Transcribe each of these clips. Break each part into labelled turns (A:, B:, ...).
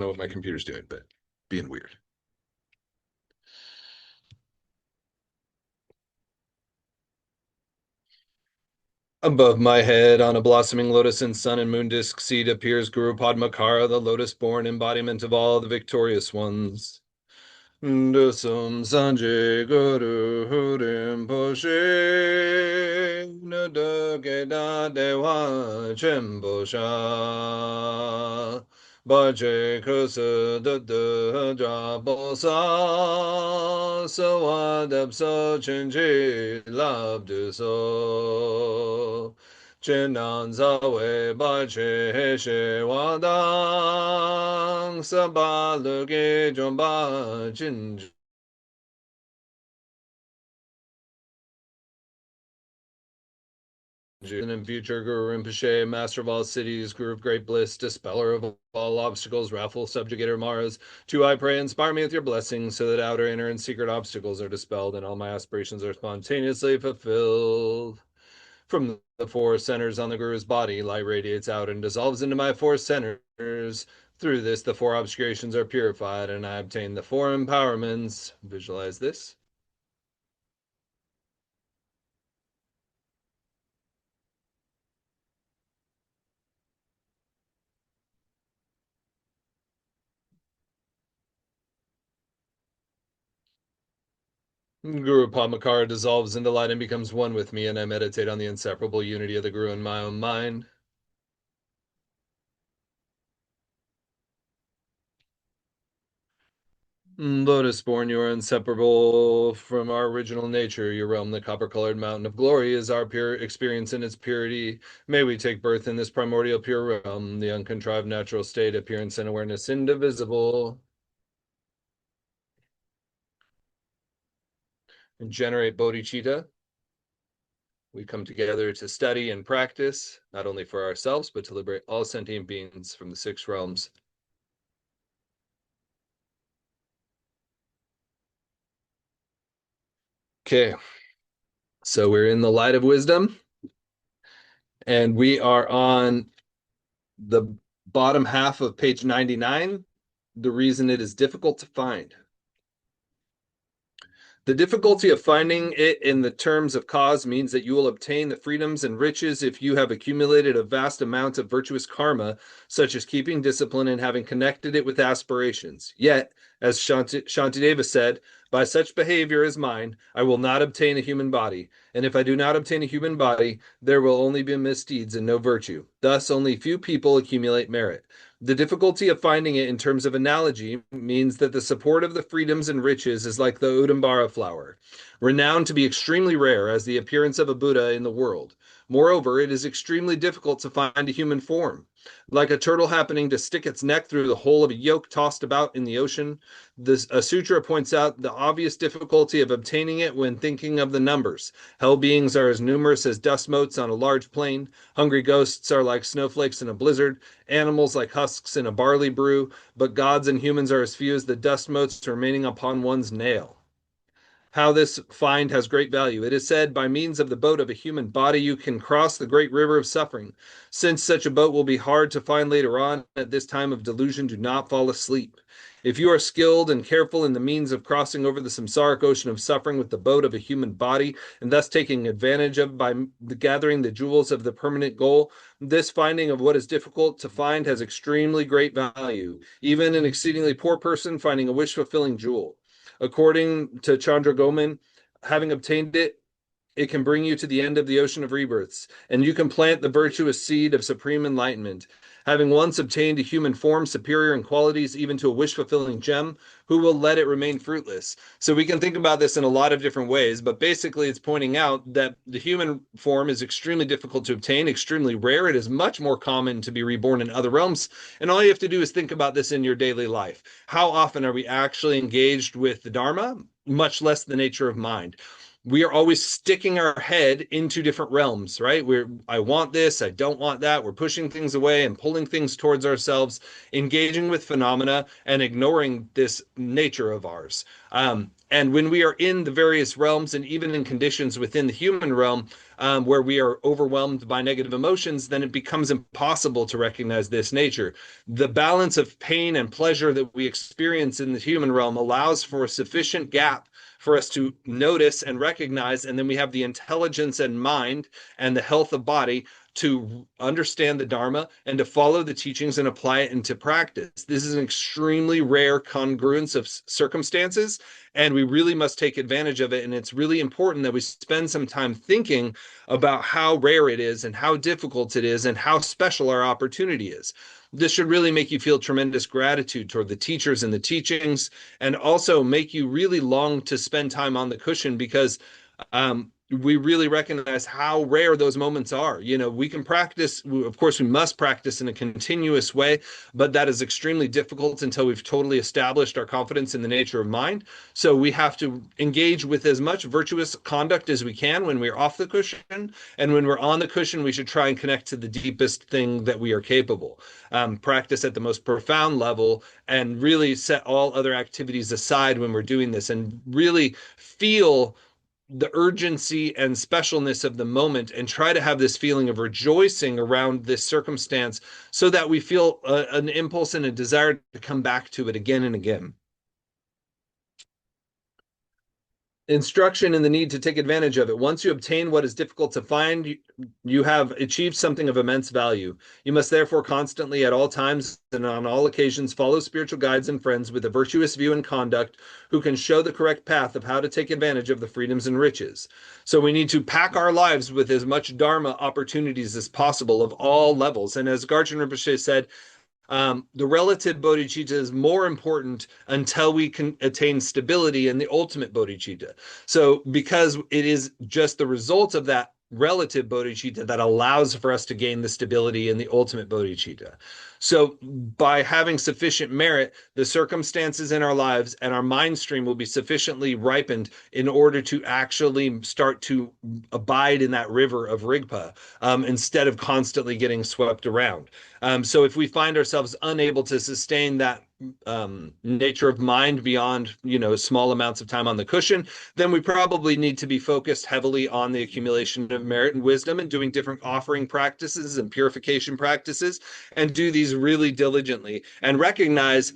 A: know what my computer's doing, but being weird. Above my head, on a blossoming lotus and sun and moon disk seed, appears Guru Padmakara, the lotus-born embodiment of all the victorious ones. Dusum Sanjay Guru Hurim Poshe Nadageda Dewa Chimbosha Baje Kusa Dada Jabosa Sawadab So Chinji Labduso Chinan Zawe Bache She Wadang Sabalugi Jomba Chin and future Guru Rinpoche, master of all cities, Guru of great bliss, dispeller of all obstacles, wrathful subjugator Maras, to I pray, inspire me with your blessings, so that outer, inner, and secret obstacles are dispelled, and all my aspirations are spontaneously fulfilled. From the four centers on the Guru's body, light radiates out and dissolves into my four centers. Through this, the four obscurations are purified, and I obtain the four empowerments. Visualize this. Guru Padmakara dissolves into light and becomes one with me, and I meditate on the inseparable unity of the Guru in my own mind. Lotus born, you are inseparable from our original nature. Your realm, the copper colored mountain of glory, is our pure experience in its purity. May we take birth in this primordial pure realm, the uncontrived natural state, appearance and awareness indivisible. And generate bodhicitta. We come together to study and practice, not only for ourselves, but to liberate all sentient beings from the six realms. Okay, so we're in the light of wisdom, and we are on the bottom half of page 99. The reason it is difficult to find. The difficulty of finding it in the terms of cause means that you will obtain the freedoms and riches if you have accumulated a vast amount of virtuous karma, such as keeping discipline and having connected it with aspirations. Yet, as Shantideva said, by such behavior as mine, I will not obtain a human body. And if I do not obtain a human body, there will only be misdeeds and no virtue. Thus, only few people accumulate merit. The difficulty of finding it in terms of analogy means that the support of the freedoms and riches is like the Udambara flower, renowned to be extremely rare as the appearance of a Buddha in the world. Moreover, it is extremely difficult to find a human form. Like a turtle happening to stick its neck through the hole of a yoke tossed about in the ocean, a sutra points out the obvious difficulty of obtaining it when thinking of the numbers. Hell beings are as numerous as dust motes on a large plain. Hungry ghosts are like snowflakes in a blizzard. Animals like husks in a barley brew. But gods and humans are as few as the dust motes remaining upon one's nail. How this find has great value. It is said, by means of the boat of a human body, you can cross the great river of suffering. Since such a boat will be hard to find later on, at this time of delusion, do not fall asleep. If you are skilled and careful in the means of crossing over the samsaric ocean of suffering with the boat of a human body, and thus taking advantage of by gathering the jewels of the permanent goal, this finding of what is difficult to find has extremely great value. Even an exceedingly poor person finding a wish-fulfilling jewel. According to Chandra Goman, having obtained it, it can bring you to the end of the ocean of rebirths, and you can plant the virtuous seed of supreme enlightenment. Having once obtained a human form superior in qualities even to a wish-fulfilling gem, who will let it remain fruitless? So we can think about this in a lot of different ways, but basically it's pointing out that the human form is extremely difficult to obtain, extremely rare. It is much more common to be reborn in other realms, and all you have to do is think about this in your daily life. How often are we actually engaged with the Dharma? Much less the nature of mind. we are always sticking our head into different realms, right? I want this, I don't want that. We're pushing things away and pulling things towards ourselves, engaging with phenomena and ignoring this nature of ours. And when we are in the various realms and even in conditions within the human realm, where we are overwhelmed by negative emotions, then it becomes impossible to recognize this nature. The balance of pain and pleasure that we experience in the human realm allows for a sufficient gap for us to notice and recognize. And then we have the intelligence and mind and the health of body to understand the Dharma and to follow the teachings and apply it into practice. This is an extremely rare congruence of circumstances, and we really must take advantage of it. And it's really important that we spend some time thinking about how rare it is and how difficult it is and how special our opportunity is. This should really make you feel tremendous gratitude toward the teachers and the teachings, and also make you really long to spend time on the cushion, because we really recognize how rare those moments are. We can practice, of course, we must practice in a continuous way, but that is extremely difficult until we've totally established our confidence in the nature of mind. So we have to engage with as much virtuous conduct as we can when we're off the cushion. And when we're on the cushion, we should try and connect to the deepest thing that we are capable. Practice at the most profound level and really set all other activities aside when we're doing this, and really feel the urgency and specialness of the moment, and try to have this feeling of rejoicing around this circumstance, so that we feel an impulse and a desire to come back to it again and again. Instruction in the need to take advantage of it. Once you obtain what is difficult to find, you have achieved something of immense value. You must therefore constantly, at all times and on all occasions, follow spiritual guides and friends with a virtuous view and conduct, who can show the correct path of how to take advantage of the freedoms and riches. So we need to pack our lives with as much Dharma opportunities as possible of all levels. And as Garchen Rinpoche said, the relative bodhicitta is more important until we can attain stability in the ultimate bodhicitta. So, because it is just the result of that relative bodhicitta that allows for us to gain the stability in the ultimate bodhicitta. So, by having sufficient merit, the circumstances in our lives and our mind stream will be sufficiently ripened in order to actually start to abide in that river of Rigpa, instead of constantly getting swept around. So if we find ourselves unable to sustain that nature of mind beyond, small amounts of time on the cushion, then we probably need to be focused heavily on the accumulation of merit and wisdom, and doing different offering practices and purification practices, and do these really diligently, and recognize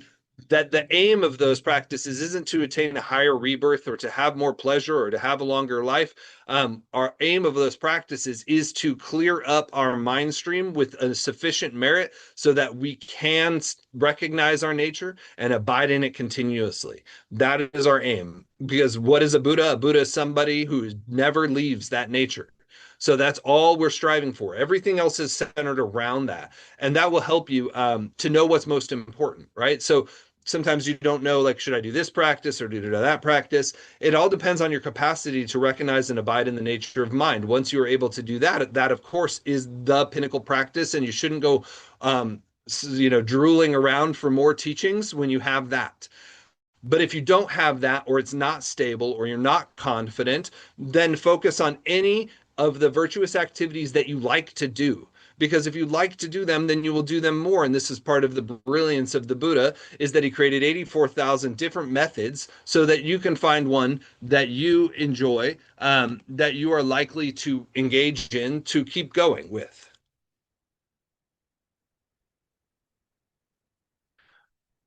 A: that the aim of those practices isn't to attain a higher rebirth or to have more pleasure or to have a longer life. Our aim of those practices is to clear up our mind stream with a sufficient merit, so that we can recognize our nature and abide in it continuously. That is our aim. Because what is a Buddha? A Buddha is somebody who never leaves that nature. So that's all we're striving for. Everything else is centered around that. And that will help you to know what's most important, right? So sometimes you don't know, like, should I do this practice or do that practice? It all depends on your capacity to recognize and abide in the nature of mind. Once you are able to do that, that of course is the pinnacle practice, and you shouldn't go drooling around for more teachings when you have that. But if you don't have that, or it's not stable, or you're not confident, then focus on any of the virtuous activities that you like to do. Because if you like to do them, then you will do them more. And this is part of the brilliance of the Buddha, is that he created 84,000 different methods, so that you can find one that you enjoy, that you are likely to engage in, to keep going with.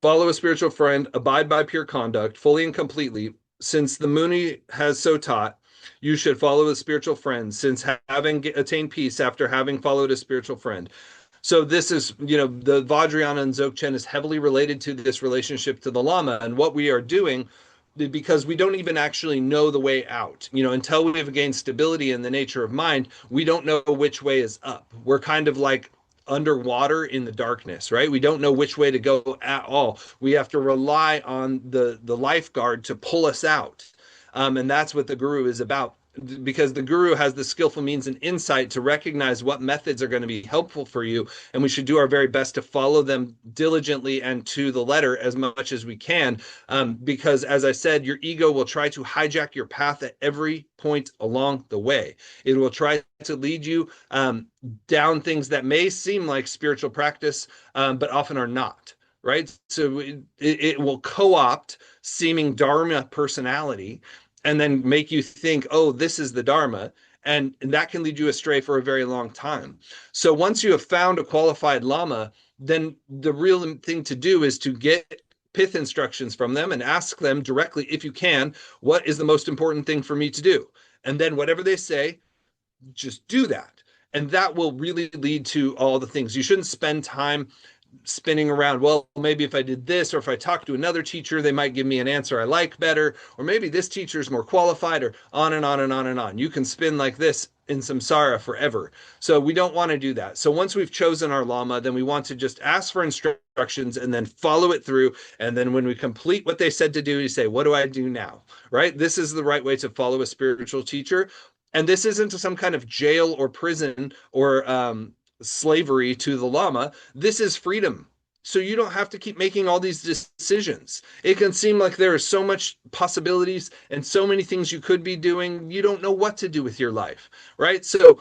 A: Follow a spiritual friend, abide by pure conduct, fully and completely. Since the Muni has so taught, you should follow a spiritual friend, since having attained peace after having followed a spiritual friend. So this is, the Vajrayana and Dzogchen is heavily related to this relationship to the Lama, and what we are doing, because we don't even actually know the way out. Until we have gained stability in the nature of mind, we don't know which way is up. We're kind of like underwater in the darkness, right? We don't know which way to go at all. We have to rely on the lifeguard to pull us out. And that's what the guru is about. because the guru has the skillful means and insight to recognize what methods are going to be helpful for you, and we should do our very best to follow them diligently and to the letter as much as we can, because as I said, your ego will try to hijack your path at every point along the way. It will try to lead you down things that may seem like spiritual practice, but often are not, right? So it will co-opt seeming dharma personality and then make you think, oh, this is the dharma, and that can lead you astray for a very long time. So once you have found a qualified lama, then the real thing to do is to get pith instructions from them and ask them directly, if you can, what is the most important thing for me to do? And then whatever they say, just do that. And that will really lead to all the things. You shouldn't spend time spinning around, well, maybe if I did this, or if I talk to another teacher, they might give me an answer I like better, or maybe this teacher is more qualified, or on and on and on and on. You can spin like this in samsara forever. So we don't want to do that. So once we've chosen our lama, then we want to just ask for instructions and then follow it through. And then when we complete what they said to do, you say, what do I do now? Right? This is the right way to follow a spiritual teacher. And this isn't some kind of jail or prison or slavery to the lama. This is freedom. So you don't have to keep making all these decisions. It can seem like there are so much possibilities and so many things you could be doing. You don't know what to do with your life, right? So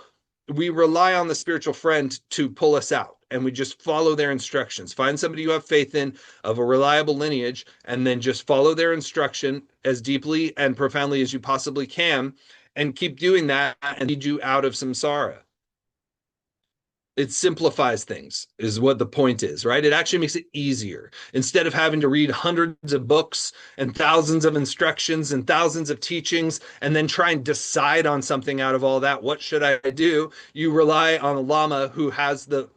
A: we rely on the spiritual friend to pull us out, and we just follow their instructions. Find somebody you have faith in, of a reliable lineage, and then just follow their instruction as deeply and profoundly as you possibly can, and keep doing that and lead you out of samsara. It simplifies things, is what the point is, right? It actually makes it easier. Instead of having to read hundreds of books and thousands of instructions and thousands of teachings and then try and decide on something out of all that, what should I do? You rely on a lama who has the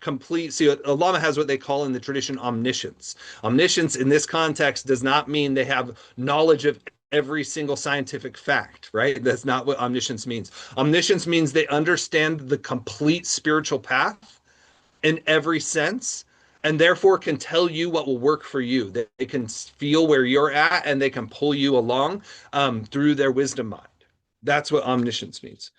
A: complete, see, a lama has what they call in the tradition omniscience. Omniscience in this context does not mean they have knowledge of every single scientific fact, right? That's not what omniscience means. Omniscience means they understand the complete spiritual path in every sense, and therefore can tell you what will work for you. They can feel where you're at, and they can pull you along through their wisdom mind. That's what omniscience means.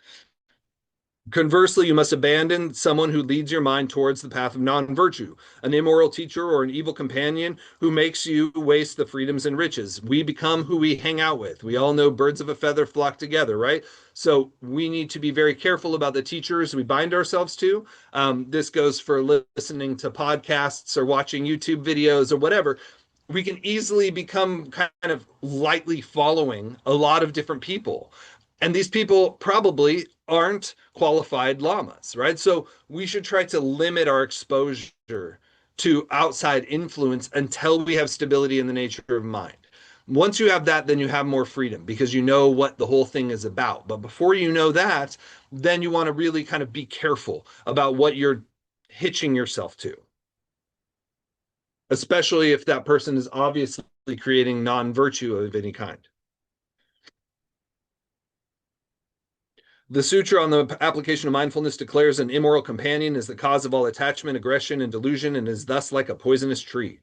A: Conversely, you must abandon someone who leads your mind towards the path of non-virtue, an immoral teacher or an evil companion who makes you waste the freedoms and riches. We become who we hang out with. We all know birds of a feather flock together, right? So we need to be very careful about the teachers we bind ourselves to. This goes for listening to podcasts or watching YouTube videos or whatever. We can easily become kind of lightly following a lot of different people. And these people probably aren't qualified lamas, right? So we should try to limit our exposure to outside influence until we have stability in the nature of mind. Once you have that, then you have more freedom because you know what the whole thing is about. But before you know that, then you want to really kind of be careful about what you're hitching yourself to, especially if that person is obviously creating non-virtue of any kind. The sutra on the application of mindfulness declares an immoral companion is the cause of all attachment, aggression, and delusion, and is thus like a poisonous tree.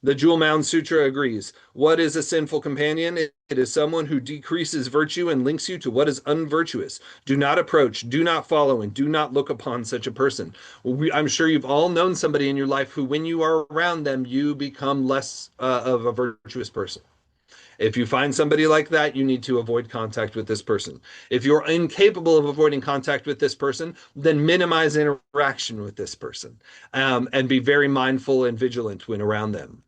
A: The Jewel Mound Sutra agrees. What is a sinful companion? It is someone who decreases virtue and links you to what is unvirtuous. Do not approach, do not follow, and do not look upon such a person. I'm sure you've all known somebody in your life who, when you are around them, you become less of a virtuous person. If you find somebody like that, you need to avoid contact with this person. If you're incapable of avoiding contact with this person, then minimize interaction with this person, and be very mindful and vigilant when around them.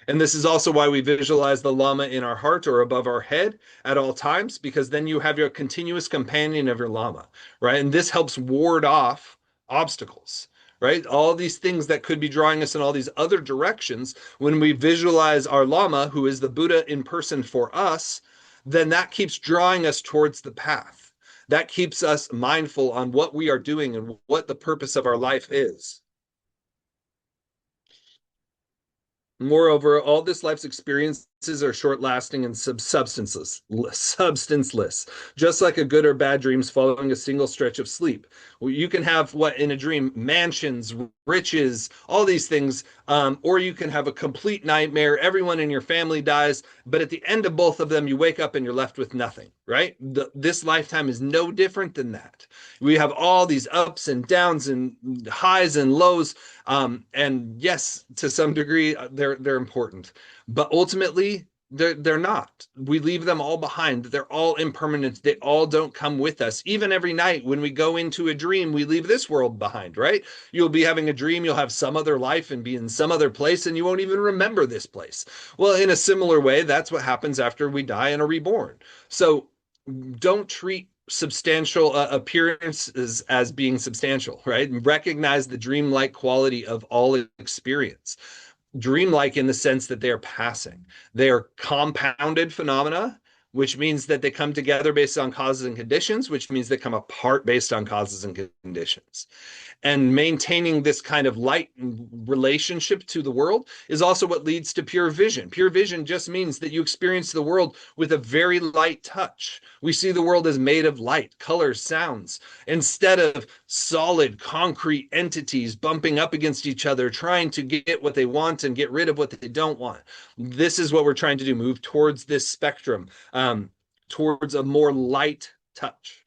A: And this is also why we visualize the Lama in our heart or above our head at all times, because then you have your continuous companion of your Lama, right? And this helps ward off obstacles, right? All these things that could be drawing us in all these other directions. When we visualize our Lama, who is the Buddha in person for us, then that keeps drawing us towards the path. That keeps us mindful on what we are doing and what the purpose of our life is. Moreover, all this life's experiences are short-lasting and substanceless, just like a good or bad dreams following a single stretch of sleep. You can have what in a dream, mansions, riches, all these things or you can have a complete nightmare. Everyone in your family dies, but at the end of both of them, you wake up and you're left with nothing, right? This lifetime is no different than that. We have all these ups and downs and highs and lows. And yes, to some degree, they're important, but ultimately, they're not. We leave them all behind. They're all impermanent. They all don't come with us. Even every night when we go into a dream, we leave this world behind, right? You'll be having a dream, you'll have some other life and be in some other place, and you won't even remember this place. Well, in a similar way, that's what happens after we die and are reborn. So don't treat substantial appearances as being substantial, right? And recognize the dreamlike quality of all experience. Dreamlike in the sense that they are passing. They are compounded phenomena, which means that they come together based on causes and conditions, which means they come apart based on causes and conditions. And maintaining this kind of light relationship to the world is also what leads to pure vision. Pure vision just means that you experience the world with a very light touch. We see the world as made of light, colors, sounds, instead of solid, concrete entities bumping up against each other, trying to get what they want and get rid of what they don't want. This is what we're trying to do, move towards this spectrum, towards a more light touch.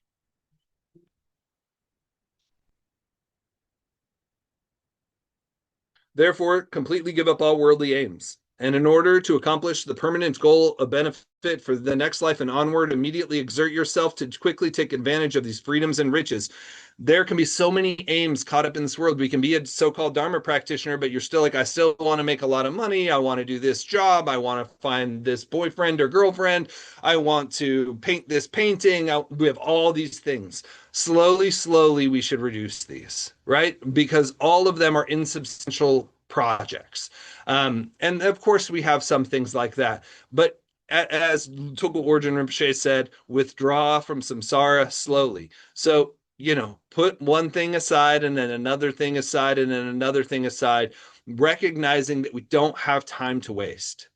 A: Therefore, completely give up all worldly aims. And in order to accomplish the permanent goal of benefit for the next life and onward, immediately exert yourself to quickly take advantage of these freedoms and riches. There can be so many aims caught up in this world. We can be a so-called Dharma practitioner, but you're still like, I still want to make a lot of money. I want to do this job. I want to find this boyfriend or girlfriend. I want to paint this painting. We have all these things. Slowly, slowly, we should reduce these, right? Because all of them are insubstantial projects. And of course, we have some things like that. But as Tulku Orjin Rinpoche said, withdraw from samsara slowly. So, put one thing aside and then another thing aside and then another thing aside, recognizing that we don't have time to waste.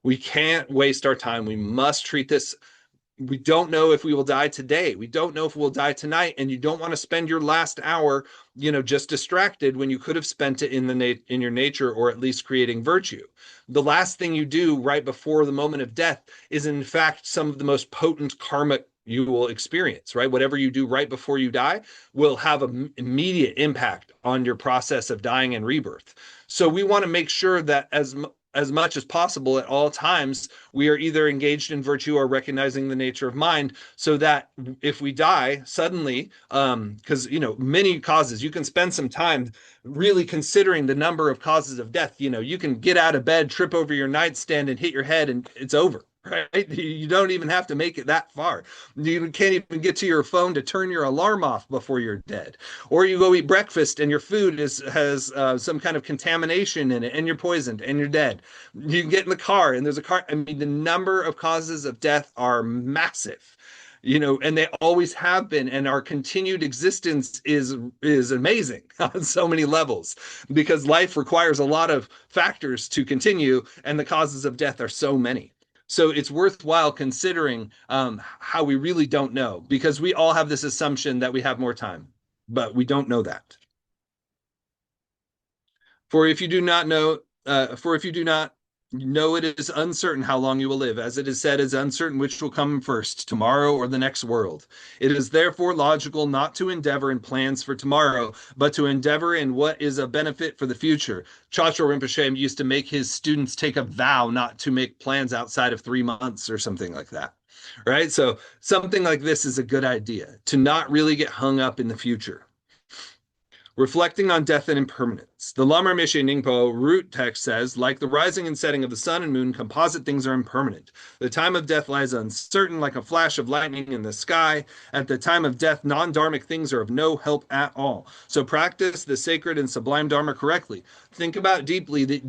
A: We can't waste our time. We must treat this. We don't know if we will die today. We don't know if we'll die tonight. And you don't want to spend your last hour, just distracted when you could have spent it in your nature, or at least creating virtue. The last thing you do right before the moment of death is in fact some of the most potent karma you will experience, right? Whatever you do right before you die will have an immediate impact on your process of dying and rebirth. So we want to make sure that as much as possible at all times, we are either engaged in virtue or recognizing the nature of mind, so that if we die suddenly, because, many causes, you can spend some time really considering the number of causes of death. You can get out of bed, trip over your nightstand and hit your head and it's over. Right? You don't even have to make it that far. You can't even get to your phone to turn your alarm off before you're dead. Or you go eat breakfast and your food has some kind of contamination in it and you're poisoned and you're dead. You can get in the car and there's a car. I mean, the number of causes of death are massive. And they always have been, and our continued existence is amazing on so many levels, because life requires a lot of factors to continue, and the causes of death are so many. So it's worthwhile considering how we really don't know, because we all have this assumption that we have more time, but we don't know that. For if you do not know, for if you do not know, it is uncertain how long you will live. As it is said, it is uncertain which will come first, tomorrow or the next world. It is therefore logical not to endeavor in plans for tomorrow, but to endeavor in what is a benefit for the future. Chacho Rinpoche used to make his students take a vow not to make plans outside of 3 months or something like that. Right? So something like this is a good idea, to not really get hung up in the future. Reflecting on death and impermanence. The Lamar Mishe Ningpo root text says, like the rising and setting of the sun and moon, composite things are impermanent. The time of death lies uncertain, like a flash of lightning in the sky. At the time of death, non-dharmic things are of no help at all. So practice the sacred and sublime dharma correctly. Think about deeply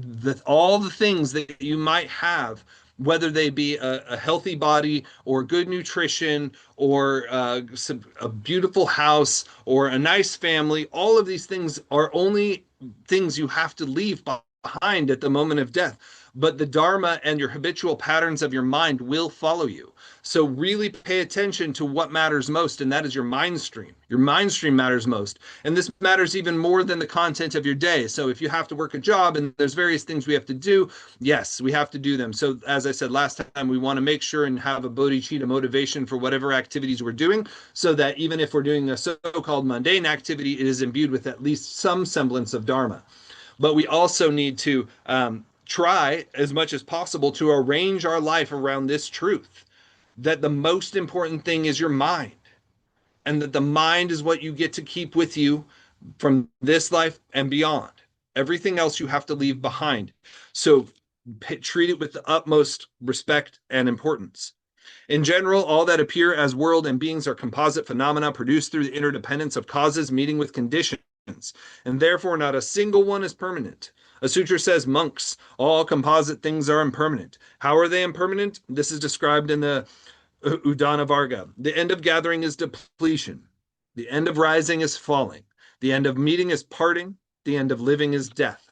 A: all the things that you might have, whether they be a healthy body or good nutrition or a beautiful house or a nice family. All of these things are only things you have to leave behind at the moment of death. but the Dharma and your habitual patterns of your mind will follow you. So really pay attention to what matters most, and that is your mind stream. Your mind stream matters most. And this matters even more than the content of your day. So if you have to work a job and there's various things we have to do, yes, we have to do them. So as I said last time, we want to make sure and have a bodhicitta motivation for whatever activities we're doing, so that even if we're doing a so-called mundane activity, it is imbued with at least some semblance of Dharma. But we also need to try as much as possible to arrange our life around this truth that the most important thing is your mind, and that the mind is what you get to keep with you from this life and beyond. Everything else you have to leave behind. So treat it with the utmost respect and importance. In general, all that appear as world and beings are composite phenomena produced through the interdependence of causes meeting with conditions, and therefore not a single one is permanent. A sutra says, monks, all composite things are impermanent. How are they impermanent? This is described in the Udana Varga. The end of gathering is depletion. The end of rising is falling. The end of meeting is parting. The end of living is death.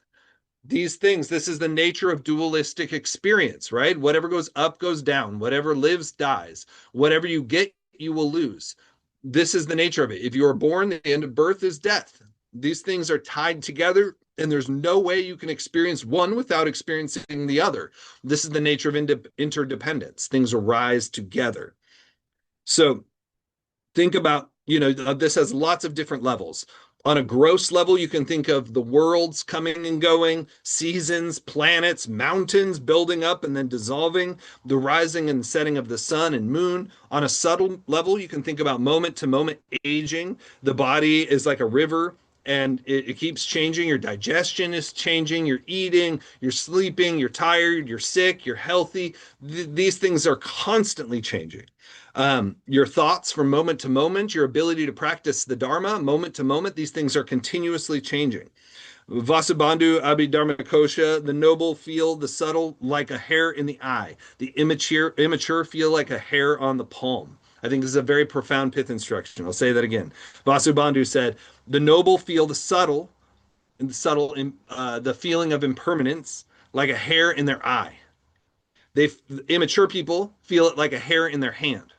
A: These things, this is the nature of dualistic experience, right? Whatever goes up goes down. Whatever lives dies. Whatever you get, you will lose. This is the nature of it. If you are born, the end of birth is death. These things are tied together, and there's no way you can experience one without experiencing the other. This is the nature of interdependence. Things arise together. So think about, this has lots of different levels. On a gross level, you can think of the worlds coming and going, seasons, planets, mountains building up and then dissolving, the rising and setting of the sun and moon. On a subtle level, you can think about moment to moment aging. The body is like a river, and it keeps changing. Your digestion is changing. You're eating, you're sleeping, you're tired, you're sick, you're healthy. These things are constantly changing. Your thoughts from moment to moment, your ability to practice the Dharma moment to moment, these things are continuously changing. Vasubandhu Abhidharmakosha, the noble feel the subtle like a hair in the eye. The immature feel like a hair on the palm. I think this is a very profound pith instruction. I'll say that again. Vasubandhu said, the noble feel the subtle, the feeling of impermanence like a hair in their eye. Immature people feel it like a hair in their hand,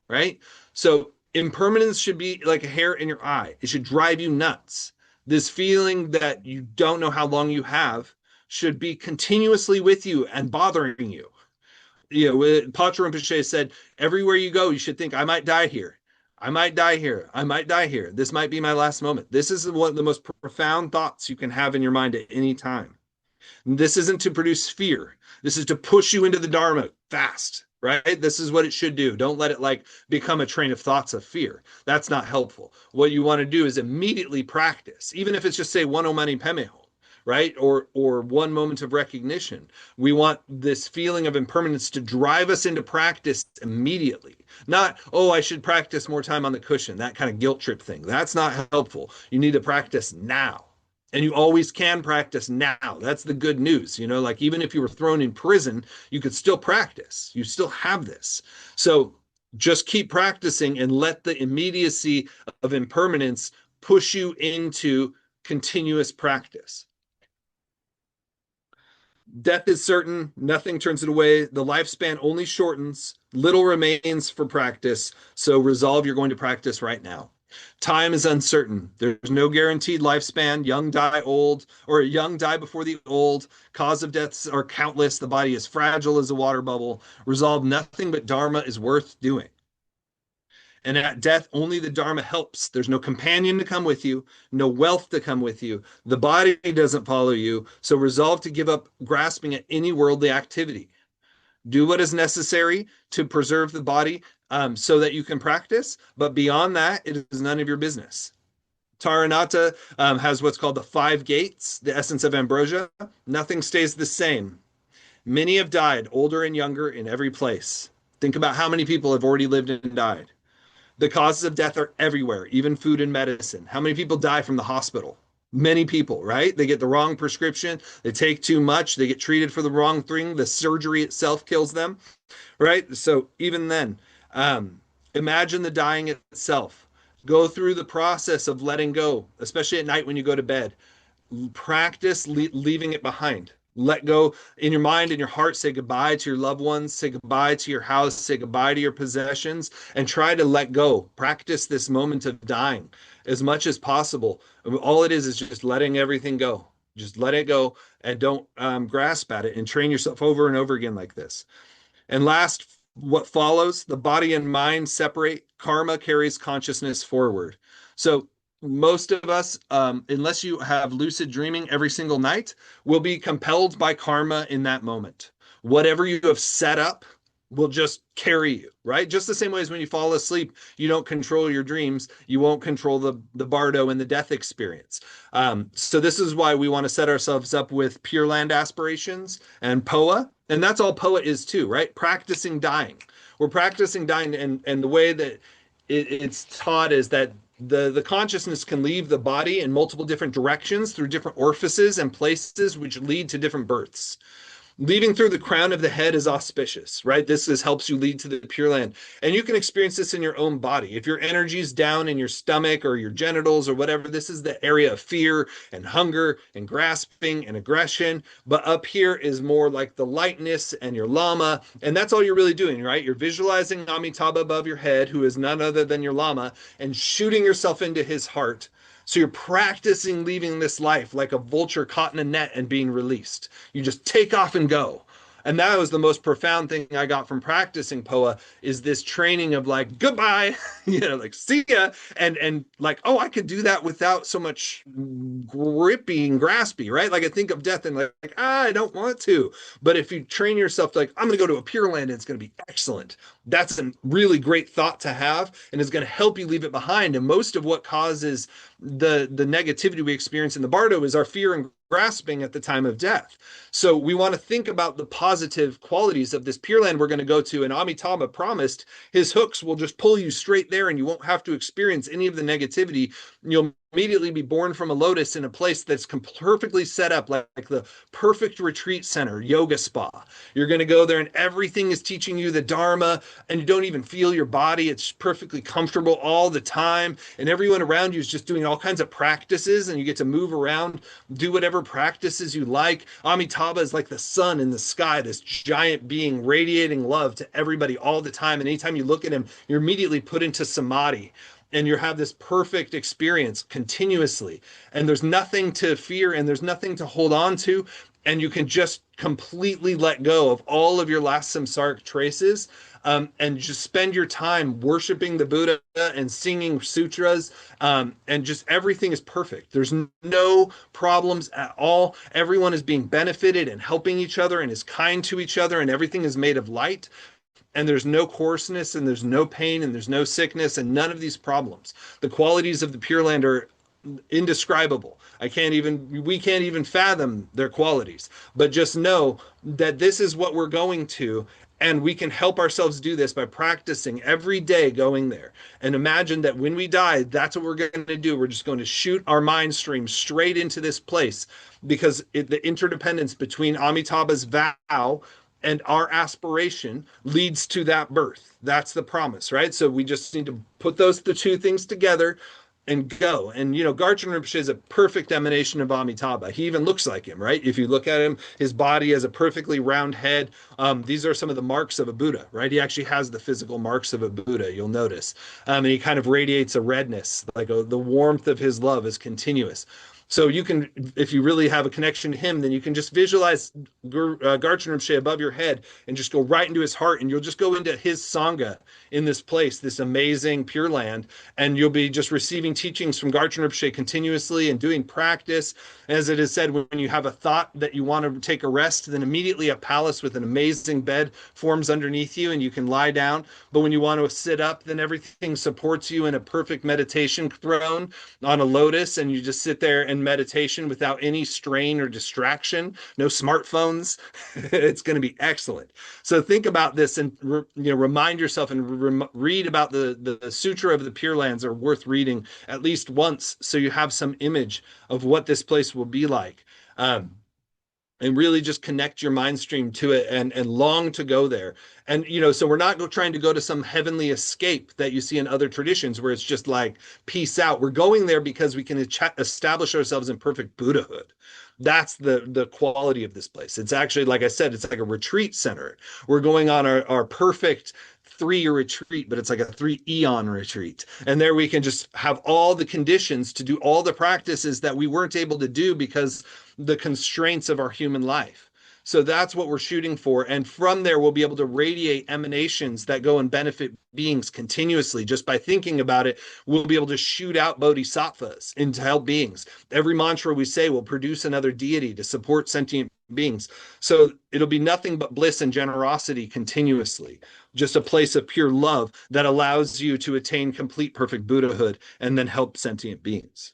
A: right? So impermanence should be like a hair in your eye. It should drive you nuts. This feeling that you don't know how long you have should be continuously with you and bothering you. Pacha Rinpoche said, everywhere you go, you should think, I might die here. I might die here. I might die here. This might be my last moment. This is one of the most profound thoughts you can have in your mind at any time. This isn't to produce fear. This is to push you into the Dharma fast, right? This is what it should do. Don't let it like become a train of thoughts of fear. That's not helpful. What you want to do is immediately practice, even if it's just say one Omani Pemeho, right? Or one moment of recognition. We want this feeling of impermanence to drive us into practice immediately. Not, oh, I should practice more time on the cushion, that kind of guilt trip thing. That's not helpful. You need to practice now. And you always can practice now. That's the good news. Like even if you were thrown in prison, you could still practice. You still have this. So just keep practicing and let the immediacy of impermanence push you into continuous practice. Death is certain. Nothing turns it away. The lifespan only shortens. Little remains for practice. So resolve you're going to practice right now. Time is uncertain. There's no guaranteed lifespan. Young die old, or young die before the old. Cause of deaths are countless. The body is fragile as a water bubble. Resolve nothing but Dharma is worth doing. And at death, only the Dharma helps. There's no companion to come with you, no wealth to come with you. The body doesn't follow you. So resolve to give up grasping at any worldly activity. Do what is necessary to preserve the body so that you can practice. But beyond that, it is none of your business. Taranata has what's called the 5 gates, the essence of ambrosia. Nothing stays the same. Many have died, older and younger, in every place. Think about how many people have already lived and died. The causes of death are everywhere, even food and medicine. How many people die from the hospital? Many people, right? They get the wrong prescription. They take too much. They get treated for the wrong thing. The surgery itself kills them, right? So even then, imagine the dying itself. Go through the process of letting go, especially at night when you go to bed. Practice leaving it behind. let go in your mind and your heart. Say goodbye to your loved ones, say goodbye to your house, say goodbye to your possessions, and try to let go. Practice this moment of dying as much as possible. All it is just letting everything go. Just let it go and don't grasp at it, and train yourself over and over again like this. And last, what follows, the body and mind separate. Karma carries consciousness forward. So most of us, unless you have lucid dreaming every single night, will be compelled by karma in that moment. Whatever you have set up will just carry you, right? Just the same way as when you fall asleep, you don't control your dreams, you won't control the bardo and the death experience. So this is why we want to set ourselves up with Pure Land aspirations and POA. And that's all POA is too, right? Practicing dying. We're practicing dying, and the way that it's taught is that the consciousness can leave the body in multiple different directions through different orifices and places, which lead to different births. Leaving through the crown of the head is auspicious, right? Helps you lead to the Pure Land. And you can experience this in your own body. If your energy is down in your stomach or your genitals or whatever, this is the area of fear and hunger and grasping and aggression. But up here is more like the lightness and your lama. And that's all you're really doing, right? You're visualizing Amitabha above your head, who is none other than your lama, and shooting yourself into his heart. So you're practicing leaving this life like a vulture caught in a net and being released. You just take off and go. And that was the most profound thing I got from practicing POA, is this training of like goodbye, like see ya, and like, oh, I could do that without so much grippy and graspy, right? Like I think of death and like I don't want to. But if you train yourself like I'm gonna go to a Pure Land and it's gonna be excellent, that's a really great thought to have, and is going to help you leave it behind. And most of what causes the negativity we experience in the bardo is our fear and grasping at the time of death. So we want to think about the positive qualities of this Pure Land we're going to go to. And Amitabha promised his hooks will just pull you straight there, and you won't have to experience any of the negativity. You'll immediately be born from a lotus in a place that's perfectly set up, like the perfect retreat center, yoga spa. You're going to go there and everything is teaching you the Dharma, and you don't even feel your body. It's perfectly comfortable all the time. And everyone around you is just doing all kinds of practices, and you get to move around, do whatever practices you like. Amitabha is like the sun in the sky, this giant being radiating love to everybody all the time. And anytime you look at him, you're immediately put into samadhi, and you have this perfect experience continuously, and there's nothing to fear and there's nothing to hold on to, and you can just completely let go of all of your last samsaric traces, and just spend your time worshiping the Buddha and singing sutras, and just everything is perfect. There's no problems at all. Everyone is being benefited and helping each other and is kind to each other, and everything is made of light, and there's no coarseness and there's no pain and there's no sickness and none of these problems. The qualities of the Pure Land are indescribable. We can't even fathom their qualities. But just know that this is what we're going to, and we can help ourselves do this by practicing every day going there. And imagine that when we die, that's what we're going to do. We're just going to shoot our mind stream straight into this place, because the interdependence between Amitabha's vow and our aspiration leads to that birth. That's the promise, right? So we just need to put the two things together and go. And Garchen Rinpoche is a perfect emanation of Amitabha. He even looks like him, right? If you look at him, his body has a perfectly round head. These are some of the marks of a Buddha, right? He actually has the physical marks of a Buddha, you'll notice. And he kind of radiates a redness, like the warmth of his love is continuous. So you can, if you really have a connection to him, then you can just visualize Garchen Rinpoche above your head and just go right into his heart, and you'll just go into his Sangha in this place, this amazing Pure Land, and you'll be just receiving teachings from Garchen Rinpoche continuously and doing practice. As it is said, when you have a thought that you want to take a rest, then immediately a palace with an amazing bed forms underneath you and you can lie down. But when you want to sit up, then everything supports you in a perfect meditation throne on a lotus, and you just sit there in meditation without any strain or distraction, no smartphones. It's going to be excellent. So think about this and remind yourself and read about the Sutra of the Pure Lands are worth reading at least once, so you have some image of what this place will be like. and really just connect your mind stream to it and long to go there. And so we're not trying to go to some heavenly escape that you see in other traditions where it's just like peace out. We're going there because we can establish ourselves in perfect Buddhahood. That's the quality of this place. It's actually, like I said, it's like a retreat center. We're going on our perfect 3 year retreat, but it's like a 3 eon retreat. And there we can just have all the conditions to do all the practices that we weren't able to do because the constraints of our human life. So that's what we're shooting for. And from there, we'll be able to radiate emanations that go and benefit beings continuously. Just by thinking about it, we'll be able to shoot out bodhisattvas into help beings. Every mantra we say will produce another deity to support sentient beings. So it'll be nothing but bliss and generosity continuously. Just a place of pure love that allows you to attain complete perfect Buddhahood and then help sentient beings.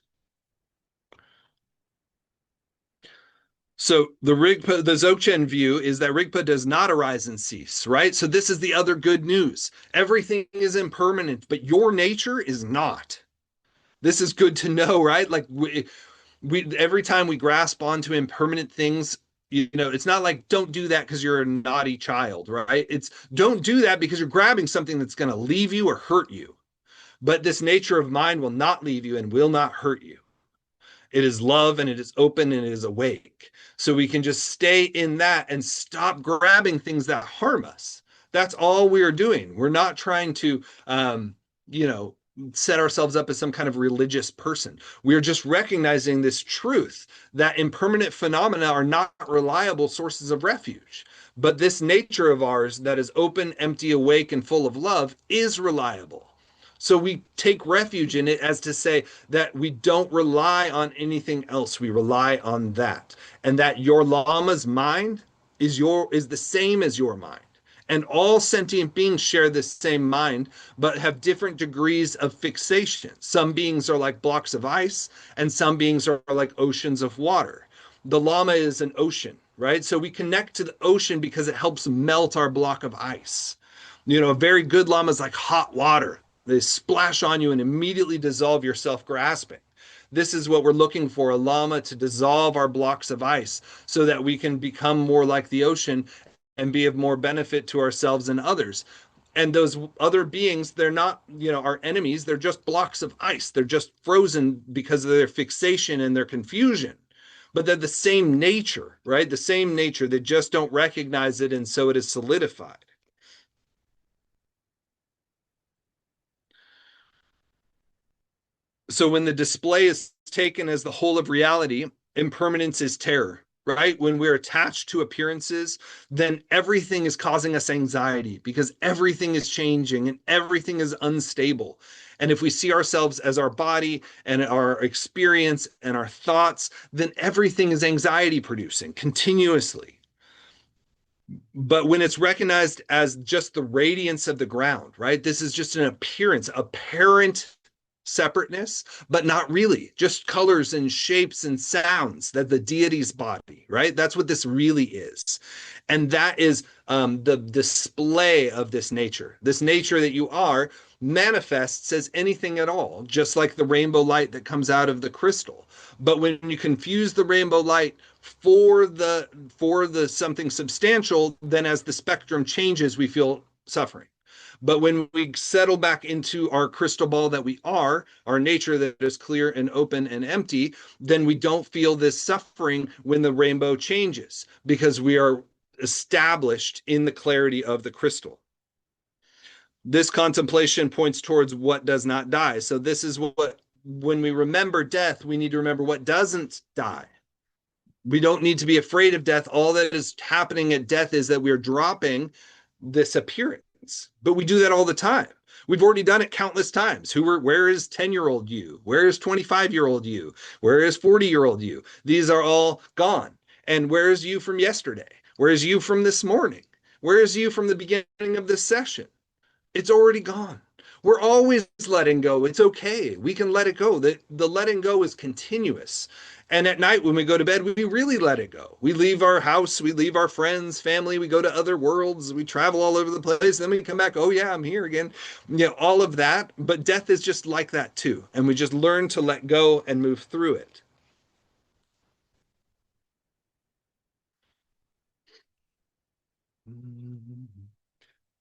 A: So the Dzogchen view is that Rigpa does not arise and cease, right? So this is the other good news. Everything is impermanent, but your nature is not. This is good to know, right? Like we every time we grasp onto impermanent things, it's not like don't do that because you're a naughty child, right? It's don't do that because you're grabbing something that's going to leave you or hurt you. But this nature of mind will not leave you and will not hurt you. It is love and it is open and it is awake. So we can just stay in that and stop grabbing things that harm us. That's all we are doing. We're not trying to, you know, set ourselves up as some kind of religious person. We are just recognizing this truth that impermanent phenomena are not reliable sources of refuge. But this nature of ours that is open, empty, awake, and full of love is reliable. So we take refuge in it as to say that we don't rely on anything else. We rely on that. And that your Lama's mind is the same as your mind. And all sentient beings share the same mind, but have different degrees of fixation. Some beings are like blocks of ice, and some beings are like oceans of water. The Lama is an ocean, right? So we connect to the ocean because it helps melt our block of ice. A very good Lama is like hot water. They splash on you and immediately dissolve your self grasping. This is what we're looking for, a Lama to dissolve our blocks of ice so that we can become more like the ocean and be of more benefit to ourselves and others. And those other beings, they're not, our enemies. They're just blocks of ice. They're just frozen because of their fixation and their confusion. But they're the same nature, right? The same nature. They just don't recognize it. And so it is solidified. So when the display is taken as the whole of reality, impermanence is terror, right? When we're attached to appearances, then everything is causing us anxiety because everything is changing and everything is unstable. And if we see ourselves as our body and our experience and our thoughts, then everything is anxiety producing continuously. But when it's recognized as just the radiance of the ground, right? This is just an appearance, apparent separateness, but not really, just colors and shapes and sounds that the deity's body, right? That's what this really is. And that is the display of this nature. This nature that you are manifests as anything at all, just like the rainbow light that comes out of the crystal. But when you confuse the rainbow light for the something substantial, then as the spectrum changes, we feel suffering. But when we settle back into our crystal ball that we are, our nature that is clear and open and empty, then we don't feel this suffering when the rainbow changes because we are established in the clarity of the crystal. This contemplation points towards what does not die. So this is what, when we remember death, we need to remember what doesn't die. We don't need to be afraid of death. All that is happening at death is that we're dropping this appearance. But we do that all the time. We've already done it countless times. Where is 10-year-old you? Where is 25-year-old you? Where is 40-year-old you? These are all gone. And where is you from yesterday? Where is you from this morning? Where is you from the beginning of this session? It's already gone. We're always letting go. It's okay. We can let it go. The letting go is continuous. And at night when we go to bed, we really let it go. We leave our house, we leave our friends, family, we go to other worlds, we travel all over the place, then we come back, oh yeah, I'm here again. All of that. But death is just like that too. And we just learn to let go and move through it.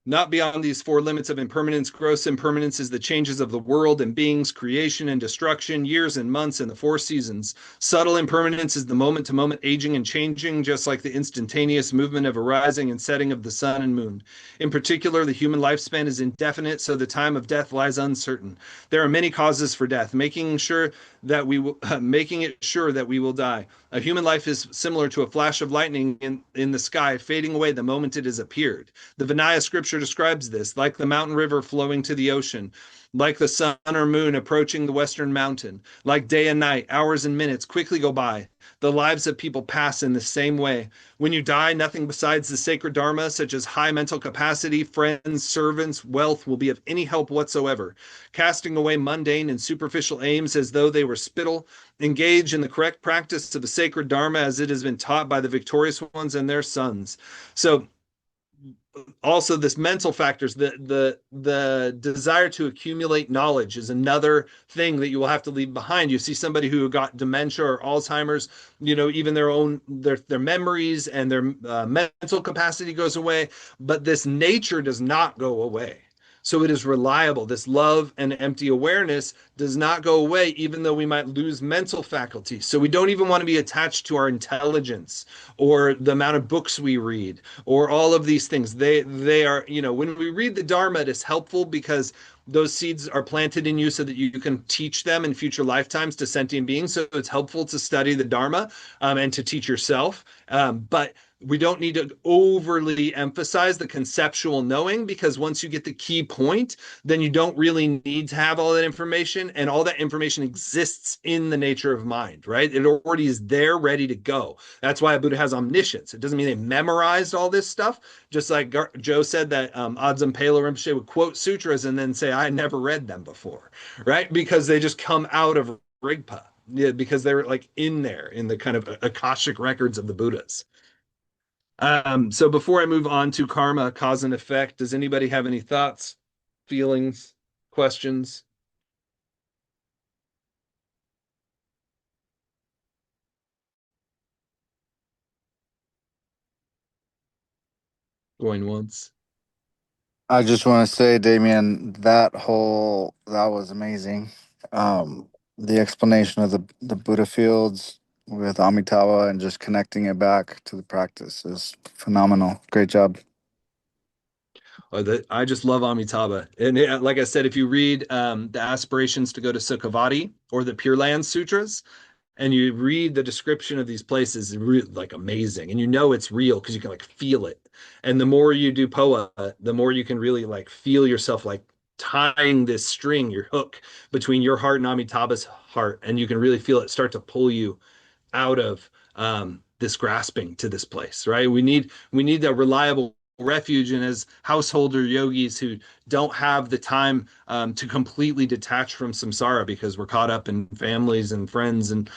A: Not beyond these four limits of impermanence. Gross impermanence is the changes of the world and beings, creation and destruction, years and months, and the four seasons. Subtle impermanence is the moment to moment aging and changing, just like the instantaneous movement of a rising and setting of the sun and moon. In particular, the human lifespan is indefinite, so the time of death lies uncertain. There are many causes for death, making it sure that we will die. A human life is similar to a flash of lightning in the sky, fading away the moment it has appeared. The Vinaya scripture describes this, like the mountain river flowing to the ocean, like the sun or moon approaching the western mountain, like day and night, hours and minutes quickly go by. The lives of people pass in the same way. When you die, nothing besides the sacred Dharma, such as high mental capacity, friends, servants, wealth, will be of any help whatsoever. Casting away mundane and superficial aims as though they were spittle, engage in the correct practice of the sacred Dharma as it has been taught by the victorious ones and their sons. So also this mental factors, the desire to accumulate knowledge is another thing that you will have to leave behind. You see somebody who got dementia or Alzheimer's, even their memories and their mental capacity goes away, but this nature does not go away. So it is reliable. This love and empty awareness does not go away, even though we might lose mental faculty. So we don't even want to be attached to our intelligence or the amount of books we read or all of these things. They are, when we read the Dharma, it is helpful because those seeds are planted in you so that you can teach them in future lifetimes to sentient beings. So it's helpful to study the Dharma and to teach yourself. But we don't need to overly emphasize the conceptual knowing, because once you get the key point, then you don't really need to have all that information, and all that information exists in the nature of mind, right? It already is there ready to go. That's why a Buddha has omniscience. It doesn't mean they memorized all this stuff, just like Joe said that Adzam Palo Rinpoche would quote sutras and then say, I never read them before, right? Because they just come out of Rigpa. Yeah, because they're like in there in the kind of Akashic records of the Buddhas. So before I move on to karma, cause and effect, does anybody have any thoughts, feelings, questions? Going once.
B: I just want to say, Damien, that was amazing. Um, the explanation of the Buddha fields with Amitabha and just connecting it back to the practice is phenomenal. Great job.
A: I just love Amitabha. And like I said, if you read the Aspirations to Go to Sukhavati or the Pure Land Sutras, and you read the description of these places, it's really like amazing. And it's real because you can like feel it. And the more you do POA, the more you can really like feel yourself like tying this string, your hook between your heart and Amitabha's heart. And you can really feel it start to pull you out of this grasping to this place, right? We need a reliable refuge, and as householder yogis who don't have the time to completely detach from samsara because we're caught up in families and friends and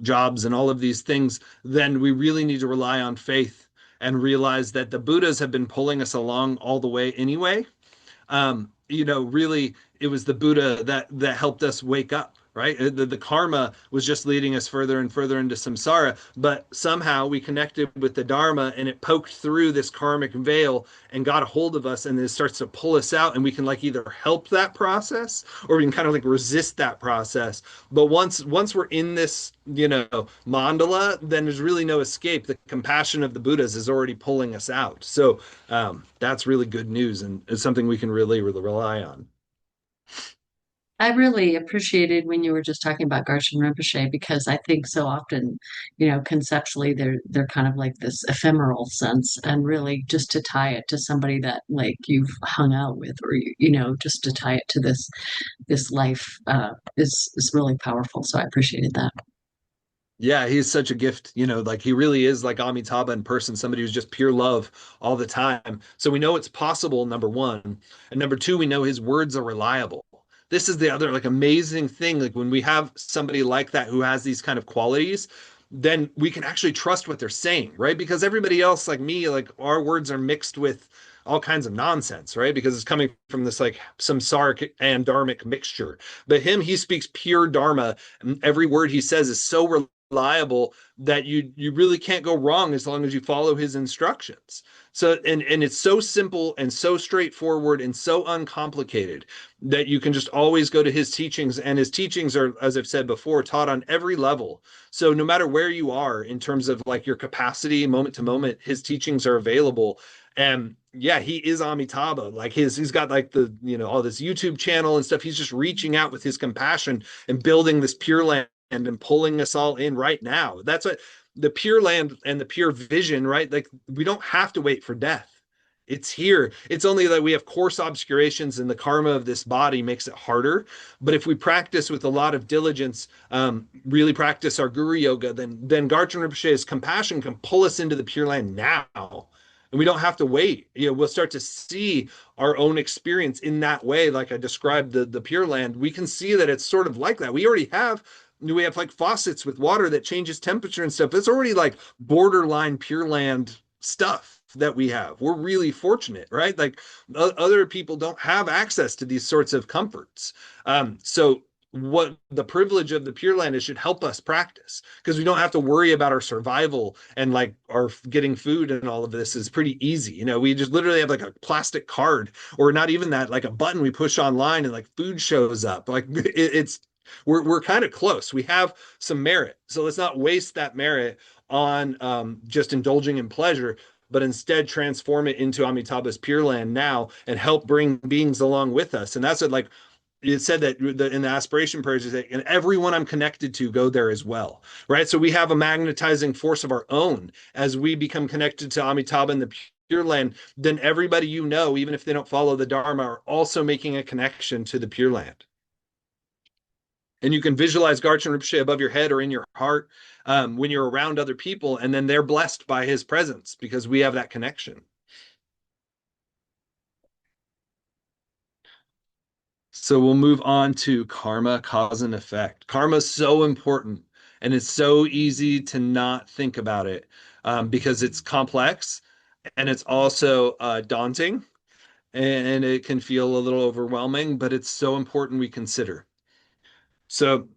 A: jobs and all of these things, then we really need to rely on faith and realize that the Buddhas have been pulling us along all the way anyway. Really, it was the Buddha that helped us wake up, right? The karma was just leading us further and further into samsara, but somehow we connected with the Dharma and it poked through this karmic veil and got a hold of us, and it starts to pull us out, and we can like either help that process or we can kind of like resist that process. But once we're in this, mandala, then there's really no escape. The compassion of the Buddhas is already pulling us out. So that's really good news, and it's something we can really rely on.
C: I really appreciated when you were just talking about Garshan Rinpoche, because I think so often, conceptually they're kind of like this ephemeral sense, and really just to tie it to somebody that like you've hung out with, or just to tie it to this life is really powerful. So I appreciated that.
A: Yeah, he's such a gift, like he really is like Amitabha in person, somebody who's just pure love all the time. So we know it's possible, number one. And number two, we know his words are reliable. This is the other like amazing thing. Like when we have somebody like that who has these kind of qualities, then we can actually trust what they're saying, right? Because everybody else, like me, like our words are mixed with all kinds of nonsense, right? Because it's coming from this like samsaric and dharmic mixture. But he speaks pure dharma, and every word he says is so reliable that you really can't go wrong as long as you follow his instructions. So and it's so simple and so straightforward and so uncomplicated that you can just always go to his teachings, and his teachings are, as I've said before, taught on every level. So no matter where you are in terms of like your capacity moment to moment, his teachings are available. And yeah, he is Amitabha. Like he's got like the, all this YouTube channel and stuff. He's just reaching out with his compassion and building this pure land and pulling us all in right now. That's what the pure land and the pure vision, right? Like we don't have to wait for death. It's here. It's only that we have coarse obscurations, and the karma of this body makes it harder. But if we practice with a lot of diligence, really practice our guru yoga, then Garchen Rinpoche's compassion can pull us into the pure land now. And we don't have to wait. We'll start to see our own experience in that way. Like I described the Pure Land, we can see that it's sort of like that. We have like faucets with water that changes temperature and stuff. It's already like borderline Pure Land stuff that we have. We're really fortunate, right? Like other people don't have access to these sorts of comforts. So what the privilege of the Pure Land is should help us practice, because we don't have to worry about our survival, and like our getting food and all of this is pretty easy. We just literally have like a plastic card, or not even that, like a button we push online and like food shows up. Like it's we're kind of close. We have some merit. So let's not waste that merit on just indulging in pleasure, but instead transform it into Amitabha's Pure Land now and help bring beings along with us. And that's what, like, it said that in the aspiration prayers is that, and everyone I'm connected to go there as well, right? So we have a magnetizing force of our own as we become connected to Amitabha and the Pure Land. Then everybody, even if they don't follow the Dharma, are also making a connection to the Pure Land. And you can visualize Garchen Rinpoche above your head or in your heart when you're around other people, and then they're blessed by his presence because we have that connection. So we'll move on to karma, cause and effect. Karma is so important, and it's so easy to not think about it because it's complex, and it's also daunting, and it can feel a little overwhelming, but it's so important we consider. So